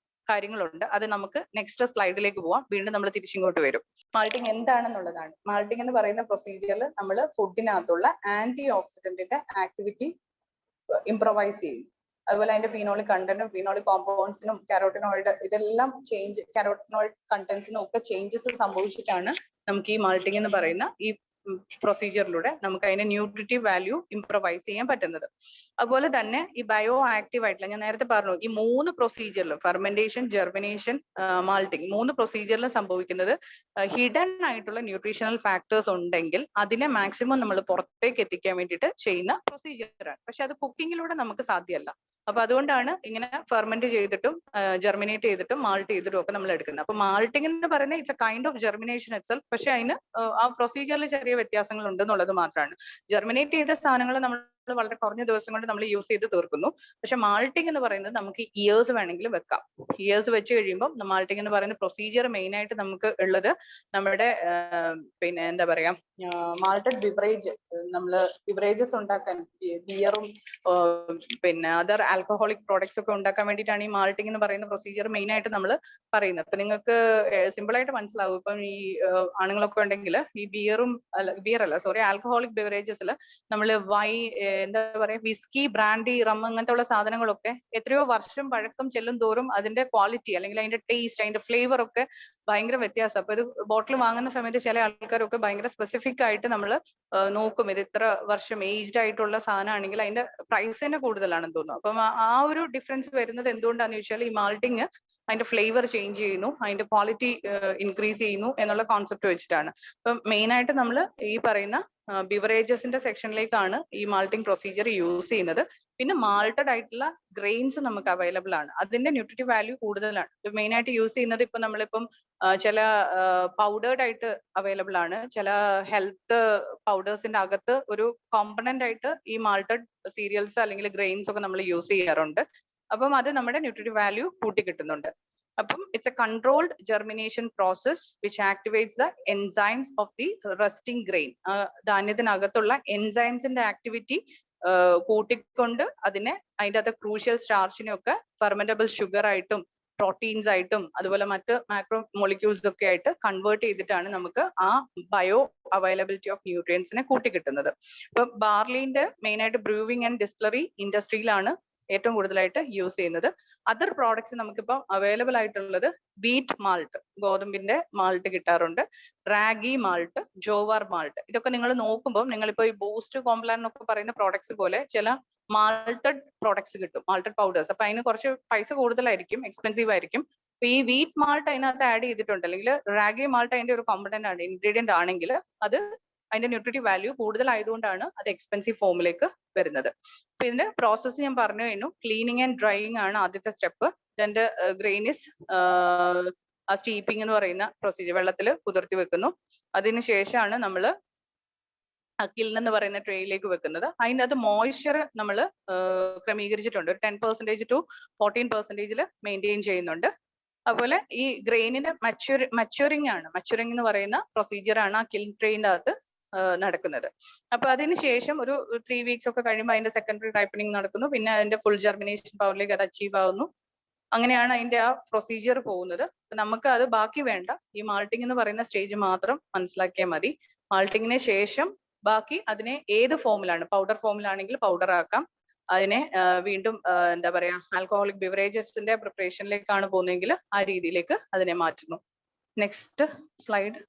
കാര്യങ്ങളുണ്ട്. അത് നമുക്ക് നെക്സ്റ്റ് സ്ലൈഡിലേക്ക് പോവാം. വീണ്ടും നമ്മൾ തിരിച്ചിങ്ങോട്ട് വരും. മാൾട്ടിങ് എന്താണെന്നുള്ളതാണ്. മാൾട്ടിങ് എന്ന് പറയുന്ന പ്രൊസീജിയറിൽ നമ്മൾ ഫുഡിനകത്തുള്ള ആന്റി ഓക്സിഡന്റിന്റെ ആക്ടിവിറ്റി ഇംപ്രൊവൈസ് ചെയ്യും. അതുപോലെ അതിന്റെ ഫീനോളിക് കണ്ടന്റും ഫീനോളിക് കോമ്പൗണ്ട്സിനും കാരോട്ടിനോയിഡ് ഇതെല്ലാം കാരോട്ടിനോയിഡ് കണ്ടന്റ്സിനും ഒക്കെ ചേഞ്ചസ് സംഭവിച്ചിട്ടാണ് നമുക്ക് ഈ മാൾട്ടിംഗ് എന്ന് പറയുന്ന ഈ പ്രൊസീജിയറിലൂടെ നമുക്ക് അതിന്റെ ന്യൂട്രിറ്റീവ് വാല്യൂ ഇംപ്രവൈസ് ചെയ്യാൻ പറ്റുന്നത്. അതുപോലെ തന്നെ ഈ ബയോ ആക്റ്റീവ് ആയിട്ടുള്ള ഞാൻ നേരത്തെ പറഞ്ഞു ഈ 3 പ്രൊസീജിയറിലും ഫെർമെന്റേഷൻ, ജെർമിനേഷൻ, മാൾട്ടിംഗ് 3 പ്രൊസീജിയറിലും സംഭവിക്കുന്നത് ഹിഡൻ ആയിട്ടുള്ള ന്യൂട്രീഷണൽ ഫാക്ടേഴ്സ് ഉണ്ടെങ്കിൽ അതിനെ മാക്സിമം നമ്മൾ പുറത്തേക്ക് എത്തിക്കാൻ വേണ്ടിയിട്ട് ചെയ്യുന്ന പ്രൊസീജിയറാണ്. പക്ഷെ അത് കുക്കിങ്ങിലൂടെ നമുക്ക് സാധ്യമല്ല. അപ്പൊ അതുകൊണ്ടാണ് ഇങ്ങനെ ഫെർമെന്റ് ചെയ്തിട്ടും ജെർമിനേറ്റ് ചെയ്തിട്ടും മാൾട്ട് ചെയ്തിട്ടും ഒക്കെ നമ്മൾ എടുക്കുന്നത്. അപ്പൊ മാൾട്ടിംഗ് എന്ന് പറയുന്നത് it's A kind of germination itself. പക്ഷെ അതിന് ആ പ്രൊസീജിയറിൽ ചെറിയ വ്യത്യാസങ്ങൾ ഉണ്ട് എന്നുള്ളത് മാത്രമാണ്. ജെർമിനേറ്റ് ചെയ്ത സാധനങ്ങൾ നമ്മൾ വളരെ കുറഞ്ഞ ദിവസം കൊണ്ട് നമ്മൾ യൂസ് ചെയ്ത് തീർക്കുന്നു. പക്ഷെ മാൾട്ടിംഗ് എന്ന് പറയുന്നത് നമുക്ക് ഇയേഴ്സ് വേണമെങ്കിലും വെക്കാം. ഇയേഴ്സ് വെച്ച് കഴിയുമ്പോൾ മാൾട്ടിംഗ് എന്ന് പറയുന്ന പ്രൊസീജിയർ മെയിൻ ആയിട്ട് നമുക്ക് ഉള്ളത് നമ്മുടെ പിന്നെ എന്താ പറയാ മാൾട്ടഡ് ബിവറേജ്, നമ്മള് ബിവറേജസ് ഉണ്ടാക്കാൻ ബിയറും പിന്നെ അതർ ആൽക്കഹോളിക് പ്രോഡക്ട്സ് ഒക്കെ ഉണ്ടാക്കാൻ വേണ്ടിയിട്ടാണ് ഈ മാൾട്ടിംഗ് എന്ന് പറയുന്ന പ്രൊസീജിയർ മെയിൻ ആയിട്ട് നമ്മൾ പറയുന്നത്. അപ്പൊ നിങ്ങൾക്ക് സിമ്പിൾ ആയിട്ട് മനസ്സിലാവും. ഇപ്പം ഈ ആണുങ്ങളൊക്കെ ഉണ്ടെങ്കിൽ ഈ ബിയർ അല്ല സോറി ആൽക്കഹോളിക് ബിവറേജസിൽ നമ്മൾ എന്താ പറയാ വിസ്കി, ബ്രാൻഡി, റം അങ്ങനത്തെ ഉള്ള സാധനങ്ങളൊക്കെ എത്രയോ വർഷം പഴക്കം ചെല്ലും തോറും അതിന്റെ ക്വാളിറ്റി അല്ലെങ്കിൽ അതിന്റെ ടേസ്റ്റ്, അതിന്റെ ഫ്ലേവർ ഒക്കെ ഭയങ്കര വ്യത്യാസം. അപ്പൊ ഇത് ബോട്ടിൽ വാങ്ങുന്ന സമയത്ത് ചില ആൾക്കാരൊക്കെ ഭയങ്കര സ്പെസിഫിക് ആയിട്ട് നമ്മൾ നോക്കും ഇത് ഇത്ര വർഷം ഏജ്ഡ് ആയിട്ടുള്ള സാധനമാണെങ്കിൽ അതിന്റെ പ്രൈസ് തന്നെ കൂടുതലാണെന്ന് തോന്നുന്നു. അപ്പം ആ ഒരു ഡിഫറൻസ് വരുന്നത് എന്തുകൊണ്ടാന്ന് ചോദിച്ചാൽ ഈ മാൾട്ടിങ് അതിന്റെ ഫ്ലേവർ ചേഞ്ച് ചെയ്യുന്നു, അതിന്റെ ക്വാളിറ്റി ഇൻക്രീസ് ചെയ്യുന്നു എന്നുള്ള കോൺസെപ്റ്റ് വെച്ചിട്ടാണ്. അപ്പം മെയിൻ ആയിട്ട് നമ്മൾ ഈ പറയുന്ന ബിവറേജസിന്റെ സെക്ഷനിലേക്കാണ് ഈ മാൾട്ടിംഗ് പ്രൊസീജിയർ യൂസ് ചെയ്യുന്നത്. പിന്നെ മാൾട്ടഡ് ആയിട്ടുള്ള ഗ്രെയിൻസ് നമുക്ക് അവൈലബിൾ ആണ്, അതിന്റെ ന്യൂട്രിറ്റീവ് വാല്യൂ കൂടുതലാണ്. മെയിൻ ആയിട്ട് യൂസ് ചെയ്യുന്നത് ഇപ്പൊ നമ്മളിപ്പം ചില പൗഡേർഡ് ആയിട്ട് അവൈലബിൾ ആണ്, ചില ഹെൽത്ത് പൗഡേഴ്സിന്റെ അകത്ത് ഒരു കോമ്പണന്റ് ആയിട്ട് ഈ മാൾട്ടഡ് സീരിയൽസ് അല്ലെങ്കിൽ ഗ്രെയിൻസ് ഒക്കെ നമ്മൾ യൂസ് ചെയ്യാറുണ്ട്. അപ്പം അത് നമ്മുടെ ന്യൂട്രിറ്റീവ് വാല്യൂ കൂട്ടി കിട്ടുന്നുണ്ട്. അപ്പം it's a controlled germination process which activates the enzymes of the resting grain. ധാന്യത്തിനകത്തുള്ള എൻസൈംസിന്റെ ആക്ടിവിറ്റി കൂട്ടിക്കൊണ്ട് അതിനെ അതിൻ്റെ അകത്ത് ക്രൂഷ്യൽ സ്റ്റാർച്ചിനെ ഒക്കെ ഫെർമെന്റബിൾ ഷുഗർ ആയിട്ടും പ്രോട്ടീൻസ് ആയിട്ടും അതുപോലെ മറ്റ് മാക്രോ മോളിക്യൂൾസ് ഒക്കെ ആയിട്ട് കൺവേർട്ട് ചെയ്തിട്ടാണ് നമുക്ക് ആ ബയോ അവൈലബിലിറ്റി ഓഫ് ന്യൂട്രിയൻസിനെ കൂട്ടിക്കിട്ടുന്നത്. ഇപ്പൊ ബാർലിന്റെ മെയിൻ ആയിട്ട് ബ്രൂവിംഗ് ആൻഡ് ഡിസ്റ്റിലറി ഇൻഡസ്ട്രിയിലാണ് ഏറ്റവും കൂടുതലായിട്ട് യൂസ് ചെയ്യുന്നത്. അതർ പ്രോഡക്ട്സ് നമുക്കിപ്പോൾ അവൈലബിൾ ആയിട്ടുള്ളത് വീറ്റ് മാൾട്ട്, ഗോതമ്പിന്റെ മാൾട്ട് കിട്ടാറുണ്ട്, റാഗി മാൾട്ട്, ജോവാർ മാൾട്ട്. ഇതൊക്കെ നിങ്ങൾ നോക്കുമ്പോൾ നിങ്ങളിപ്പോൾ ഈ ബൂസ്റ്റ്, കോംപ്ലാൻ എന്നൊക്കെ പറയുന്ന പ്രോഡക്ട്സ് പോലെ ചില മാൾട്ടഡ് പ്രോഡക്ട്സ് കിട്ടും, മാൾട്ടഡ് പൗഡേഴ്സ്. അപ്പൊ അതിന് കുറച്ച് പൈസ കൂടുതലായിരിക്കും, എക്സ്പെൻസീവ് ആയിരിക്കും. അപ്പൊ ഈ വീറ്റ് മാൾട്ട് അതിനകത്ത് ആഡ് ചെയ്തിട്ടുണ്ട് അല്ലെങ്കിൽ റാഗി മാൾട്ട് അതിന്റെ ഒരു കോമ്പണന്റ് ആണ്, ഇൻഗ്രീഡിയന്റ് ആണെങ്കിൽ അത് അതിന്റെ ന്യൂട്രിറ്റീവ് വാല്യൂ കൂടുതലായതുകൊണ്ടാണ് അത് എക്സ്പെൻസീവ് ഫോമിലേക്ക് വരുന്നത്. അപ്പൊ ഇതിന്റെ പ്രോസസ്സ് ഞാൻ പറഞ്ഞു കഴിഞ്ഞു. ക്ലീനിങ് ആൻഡ് ഡ്രൈയിങ് ആണ് ആദ്യത്തെ സ്റ്റെപ്പ്. ഇതിന്റെ ഗ്രെയിൻ ഇസ് സ്റ്റീപ്പിംഗ് എന്ന് പറയുന്ന പ്രൊസീജിയർ, വെള്ളത്തിൽ കുതിർത്തി വെക്കുന്നു. അതിനുശേഷമാണ് നമ്മൾ കിൽൻ എന്ന് പറയുന്ന ട്രേയിലേക്ക് വെക്കുന്നത്. അതിൻ്റെ അത് മോയ്സ്ചർ നമ്മൾ ക്രമീകരിച്ചിട്ടുണ്ട്, 10% to 14% മെയിൻറ്റെയിൻ ചെയ്യുന്നുണ്ട്. അതുപോലെ ഈ ഗ്രെയിനിന്റെ മച്യൂറിംഗ് ആണ്, മച്യൂറിംഗ് എന്ന് പറയുന്ന പ്രൊസീജിയർ ആണ് ആ കിൽൻ ട്രേയിൻ്റെ അകത്ത് നടക്കുന്നത്. അപ്പൊ അതിനുശേഷം ഒരു 3 weeks ഒക്കെ കഴിയുമ്പോൾ അതിന്റെ സെക്കൻഡറി റൈപ്പനിങ് നടക്കുന്നു. പിന്നെ അതിന്റെ ഫുൾ ജെർമിനേഷൻ പവറിലേക്ക് അത് അച്ചീവ് ആവുന്നു. അങ്ങനെയാണ് അതിന്റെ ആ പ്രൊസീജിയർ പോകുന്നത്. നമുക്ക് അത് ബാക്കി വേണ്ട, ഈ മാൾട്ടിംഗ് എന്ന് പറയുന്ന സ്റ്റേജ് മാത്രം മനസ്സിലാക്കിയാൽ മതി. മാൾട്ടിങ്ങിന് ശേഷം ബാക്കി അതിനെ ഏത് ഫോമിലാണ്, പൗഡർ ഫോമിലാണെങ്കിൽ പൗഡർ ആക്കാം, അതിനെ വീണ്ടും എന്താ പറയാ ആൽക്കഹോളിക് ബിവറേജസിന്റെ പ്രിപ്പറേഷനിലേക്കാണ് പോകുന്നതെങ്കിൽ ആ രീതിയിലേക്ക് അതിനെ മാറ്റുന്നു. Next slide.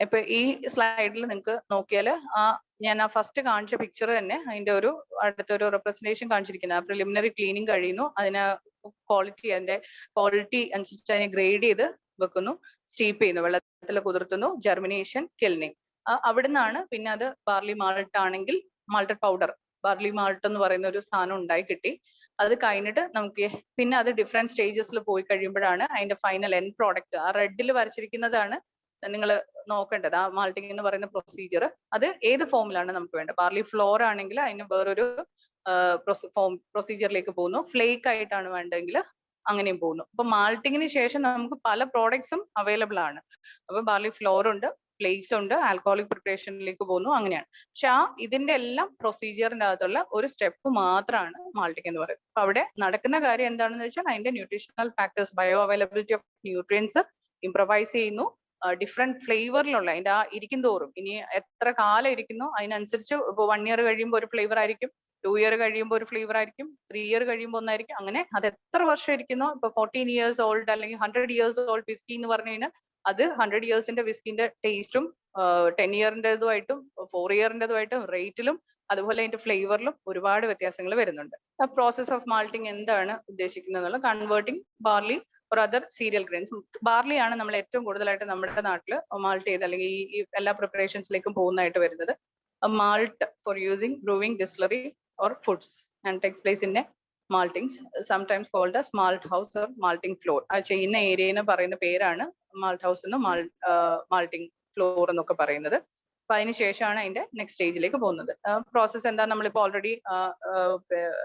ഇപ്പൊ ഈ സ്ലൈഡിൽ നിങ്ങൾക്ക് നോക്കിയാൽ ഞാൻ ആ ഫസ്റ്റ് കാണിച്ച പിക്ചർ തന്നെ അതിന്റെ ഒരു അടുത്തൊരു റെപ്രസെന്റേഷൻ കാണിച്ചിരിക്കുന്നത്. ആ പ്രിലിമിനറി ക്ലീനിങ് കഴിയുന്നു, അതിനെ അതിന്റെ ക്വാളിറ്റി അനുസരിച്ച് അതിനെ ഗ്രേഡ് ചെയ്ത് വെക്കുന്നു, സ്റ്റീപ്പ് ചെയ്യുന്നു, വെള്ളത്തിൽ കുതിർത്തുന്നു, ജെർമിനേഷൻ, കിൽനിങ്. അവിടെ നിന്നാണ് പിന്നെ അത് ബാർലി മാൾട്ട് ആണെങ്കിൽ മാൾട്ടഡ് പൗഡർ, ബാർലി മാൾട്ട് എന്ന് പറയുന്ന ഒരു സാധനം ഉണ്ടായി കിട്ടി. അത് കഴിഞ്ഞിട്ട് നമുക്ക് പിന്നെ അത് ഡിഫറെന്റ് സ്റ്റേജസിൽ പോയി കഴിയുമ്പോഴാണ് അതിന്റെ ഫൈനൽ എൻഡ് പ്രോഡക്റ്റ്. ആ റെഡിൽ വരച്ചിരിക്കുന്നതാണ് നിങ്ങൾ നോക്കേണ്ടത്, ആ മാൾട്ടിംഗ് എന്ന് പറയുന്ന പ്രൊസീജിയർ. അത് ഏത് ഫോമിലാണ് നമുക്ക് വേണ്ടത്. ബാർലി ഫ്ലോർ ആണെങ്കിൽ അതിന് വേറൊരു പ്രൊസീജിയറിലേക്ക് പോകുന്നു, ഫ്ലേക്ക് ആയിട്ടാണ് വേണ്ടതെങ്കിൽ അങ്ങനെയും പോകുന്നു. അപ്പൊ മാൾട്ടിങ്ങിന് ശേഷം നമുക്ക് പല പ്രോഡക്ട്സും അവൈലബിൾ ആണ്. അപ്പൊ ബാർലി ഫ്ലോർ ഉണ്ട്, ഫ്ലേക്സ് ഉണ്ട്, ആൽക്കഹോളിക് പ്രിപ്പറേഷനിലേക്ക് പോകുന്നു, അങ്ങനെയാണ്. പക്ഷെ ഇതിന്റെ എല്ലാം പ്രൊസീജിയറിന്റെ അകത്തുള്ള ഒരു സ്റ്റെപ്പ് മാത്രമാണ് മാൾട്ടിംഗ് എന്ന് പറയുന്നത്. അപ്പൊ അവിടെ നടക്കുന്ന കാര്യം എന്താണെന്ന് വെച്ചാൽ അതിന്റെ nutritional factors, bio availability of nutrients improvise ചെയ്യുന്നു. ഡിഫറെന്റ് ഫ്ലേവറിലുള്ള അതിന്റെ ആ ഇരിക്കും തോറും, ഇനി എത്ര കാലം ഇരിക്കുന്നു അതിനനുസരിച്ച് ഇപ്പോൾ 1 year കഴിയുമ്പോൾ ഒരു ഫ്ലേവർ ആയിരിക്കും, 2 ഇയർ കഴിയുമ്പോൾ ഒരു ഫ്ലേവർ ആയിരിക്കും, 3 ഇയർ കഴിയുമ്പോൾ ഒന്നായിരിക്കും. അങ്ങനെ അത് എത്ര വർഷം ഇരിക്കുന്നോ, ഇപ്പൊ 14 ഇയേഴ്സ് ഓൾഡ് അല്ലെങ്കിൽ 100 ഇയേഴ്സ് ഓൾഡ് വിസ്കി എന്ന് പറഞ്ഞു കഴിഞ്ഞാൽ അത് 100 ഇയേഴ്സിന്റെ വിസ്കിന്റെ ടേസ്റ്റും 10 ഇയറിന്റേതുമായിട്ടും 4 ഇയറിന്റേതുമായിട്ടും റേറ്റിലും അതുപോലെ അതിന്റെ ഫ്ലേവറിലും ഒരുപാട് വ്യത്യാസങ്ങൾ വരുന്നുണ്ട്. പ്രോസസ് ഓഫ് മാൾട്ടിങ് എന്താണ് ഉദ്ദേശിക്കുന്നത്? Converting barley or other serial grains. Barley ആണ് നമ്മൾ ഏറ്റവും കൂടുതലായിട്ട് നമ്മുടെ നാട്ടിൽ മാൾട്ട് ചെയ്ത് അല്ലെങ്കിൽ ഈ എല്ലാ പ്രിപ്പറേഷൻസിലേക്കും പോകുന്നതായിട്ട് വരുന്നത്. Malt for using brewing distillery or foods and takes place in a maltings sometimes called as malt house or malting floor. അത് ചെയ്യുന്ന ഏരിയനെ പറയുന്ന പേരാണ് മാൾട്ട് ഹൗസ് എന്നും മാൾട്ടിംഗ് ഫ്ലോർ എന്നൊക്കെ പറയുന്നത്. അപ്പൊ അതിന് ശേഷമാണ് അതിന്റെ നെക്സ്റ്റ് സ്റ്റേജിലേക്ക് പോകുന്നത്. പ്രോസസ്സ് എന്താ നമ്മളിപ്പോൾ ഓൾറെഡി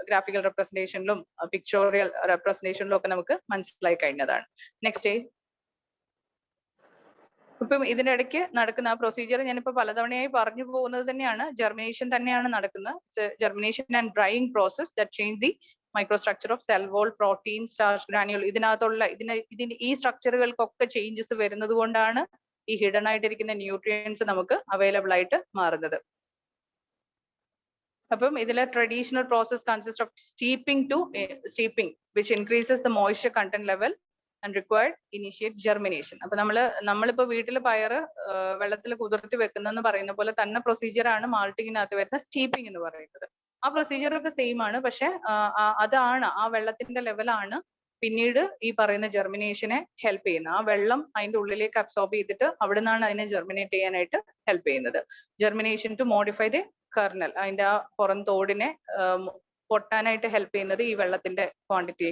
ഗ്രാഫിക്കൽ റെപ്രസെന്റേഷനിലും പിക്ചോറിയൽ റെപ്രസെന്റേഷനിലും ഒക്കെ നമുക്ക് മനസ്സിലായി കഴിഞ്ഞതാണ്. Next stage. ഇപ്പം ഇതിന്റെ ഇടയ്ക്ക് നടക്കുന്ന ആ പ്രൊസീജിയർ ഞാനിപ്പോ പലതവണയായി പറഞ്ഞു പോകുന്നത് തന്നെയാണ്. ജെർമിനേഷൻ തന്നെയാണ് നടക്കുന്നത്. Germination and drying process that change the microstructure of cell wall, protein, starch granule. ഇതിനകത്തുള്ള ഈ സ്ട്രക്ചറുകൾക്കൊക്കെ ചേഞ്ചസ് വരുന്നത് കൊണ്ടാണ് ഈ ഹിഡൻ ആയിട്ടിരിക്കുന്ന ന്യൂട്രിയൻസ് നമുക്ക് അവൈലബിൾ ആയിട്ട് മാറുന്നത്. അപ്പം ഇതിലെ traditional process consist of steeping which increases the moisture content level and required initiate germination. അപ്പൊ നമ്മളിപ്പോ വീട്ടിൽ പയറ് വെള്ളത്തിൽ കുതിർത്തി വെക്കുന്നെന്ന് പറയുന്ന പോലെ തന്നെ പ്രൊസീജിയർ ആണ് മാൾട്ടിങ്ങിനകത്ത് വരുന്ന സ്റ്റീപ്പിംഗ് എന്ന് പറയുന്നത്. ആ പ്രൊസീജിയർ ഒക്കെ സെയിം ആണ്. പക്ഷെ അതാണ് ആ വെള്ളത്തിന്റെ ലെവലാണ് പിന്നീട് ഈ പറയുന്ന ജെർമിനേഷനെ ഹെൽപ്പ് ചെയ്യുന്നത്. ആ വെള്ളം അതിന്റെ ഉള്ളിലേക്ക് അബ്സോർബ് ചെയ്തിട്ട് അവിടെ നിന്നാണ് അതിനെ ജെർമിനേറ്റ് ചെയ്യാനായിട്ട് ഹെൽപ്പ് ചെയ്യുന്നത്. Germination to modify the kernel, അതിന്റെ ആ പുറം തോടിനെ പൊട്ടാനായിട്ട് ഹെൽപ്പ് ചെയ്യുന്നത് ഈ വെള്ളത്തിന്റെ ക്വാണ്ടിറ്റി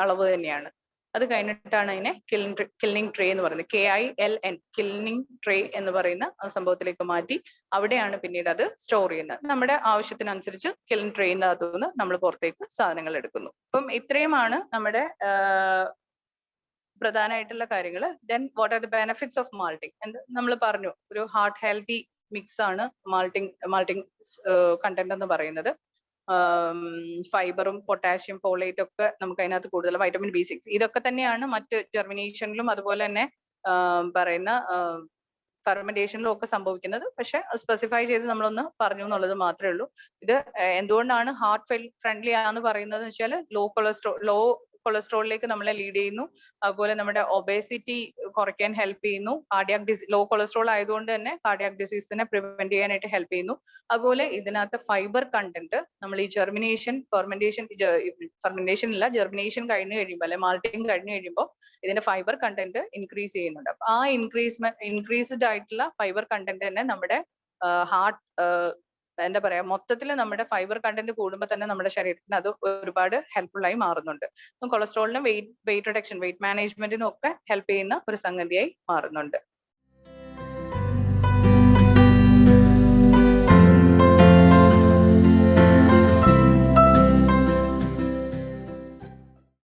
അളവ് തന്നെയാണ്. അത് കഴിഞ്ഞിട്ടാണ് അതിനെ കിൽനിങ് ട്രേ എന്ന് പറയുന്നത്. KILN കിൽനിങ് ട്രേ എന്ന് പറയുന്ന സംഭവത്തിലേക്ക് മാറ്റി അവിടെയാണ് പിന്നീട് അത് സ്റ്റോർ ചെയ്യുന്നത്. നമ്മുടെ ആവശ്യത്തിനനുസരിച്ച് കിൽൻ ട്രേയിന്റെ അകത്തുനിന്ന് നമ്മൾ പുറത്തേക്ക് സാധനങ്ങൾ എടുക്കുന്നു. അപ്പം ഇത്രയുമാണ് നമ്മുടെ പ്രധാനമായിട്ടുള്ള കാര്യങ്ങൾ. Then what are the benefits of malting? നമ്മൾ പറഞ്ഞു ഒരു ഹാർട്ട് ഹെൽത്തി മിക്സ് ആണ് മാൾട്ടിങ് കണ്ടന്റ് എന്ന് പറയുന്നത്. ഫൈബറും പൊട്ടാഷ്യം, ഫോളേറ്റ് ഒക്കെ നമുക്ക് അതിനകത്ത് കൂടുതൽ, വൈറ്റമിൻ B6 ഇതൊക്കെ തന്നെയാണ് മറ്റ് ജെർമിനേഷനിലും അതുപോലെ തന്നെ പറയുന്ന ഫെർമെന്റേഷനിലും ഒക്കെ സംഭവിക്കുന്നത്. പക്ഷെ സ്പെസിഫൈ ചെയ്ത് നമ്മളൊന്ന് പറഞ്ഞു എന്നുള്ളത് മാത്രമേ ഉള്ളൂ. ഇത് എന്തുകൊണ്ടാണ് ഹാർട്ട് ഫ്രണ്ട്ലി ആണെന്ന് പറയുന്നത് വെച്ചാൽ ലോ കൊളസ്ട്രോളിലേക്ക് നമ്മളെ ലീഡ് ചെയ്യുന്നു. അതുപോലെ നമ്മുടെ ഒബേസിറ്റി കുറയ്ക്കാൻ ഹെൽപ്പ് ചെയ്യുന്നു. ലോ കൊളസ്ട്രോൾ ആയതുകൊണ്ട് തന്നെ കാർഡിയാക് ഡിസീസിനെ പ്രിവെന്റ് ചെയ്യാനായിട്ട് ഹെൽപ്പ് ചെയ്യുന്നു. അതുപോലെ ഇതിനകത്ത് ഫൈബർ കണ്ടന്റ് നമ്മൾ ഈ ഫെർമെന്റേഷൻ ഇല്ല, ജെർമിനേഷൻ കഴിഞ്ഞ് കഴിയുമ്പോൾ അല്ലെ മാൾട്ടിങ് കഴിഞ്ഞ് കഴിയുമ്പോൾ ഇതിന്റെ ഫൈബർ കണ്ടന്റ് ഇൻക്രീസ് ചെയ്യുന്നുണ്ട്. അപ്പൊ ആ ഇൻക്രീസ്ഡ് ആയിട്ടുള്ള ഫൈബർ കണ്ടന്റ് തന്നെ നമ്മുടെ ഹാർട്ട് എന്താ പറയാ മൊത്തത്തിൽ നമ്മുടെ ഫൈബർ കണ്ടന്റ് കൂടുമ്പോൾ തന്നെ നമ്മുടെ ശരീരത്തിന് അത് ഒരുപാട് ഹെൽപ്ഫുൾ ആയി മാറുന്നുണ്ട്. കൊളസ്ട്രോളിനും വെയിറ്റ് റിഡക്ഷൻ, വെയിറ്റ് മാനേജ്മെന്റിനും ഒക്കെ ഹെൽപ്പ് ചെയ്യുന്ന ഒരു സംഗതിയായി മാറുന്നുണ്ട്.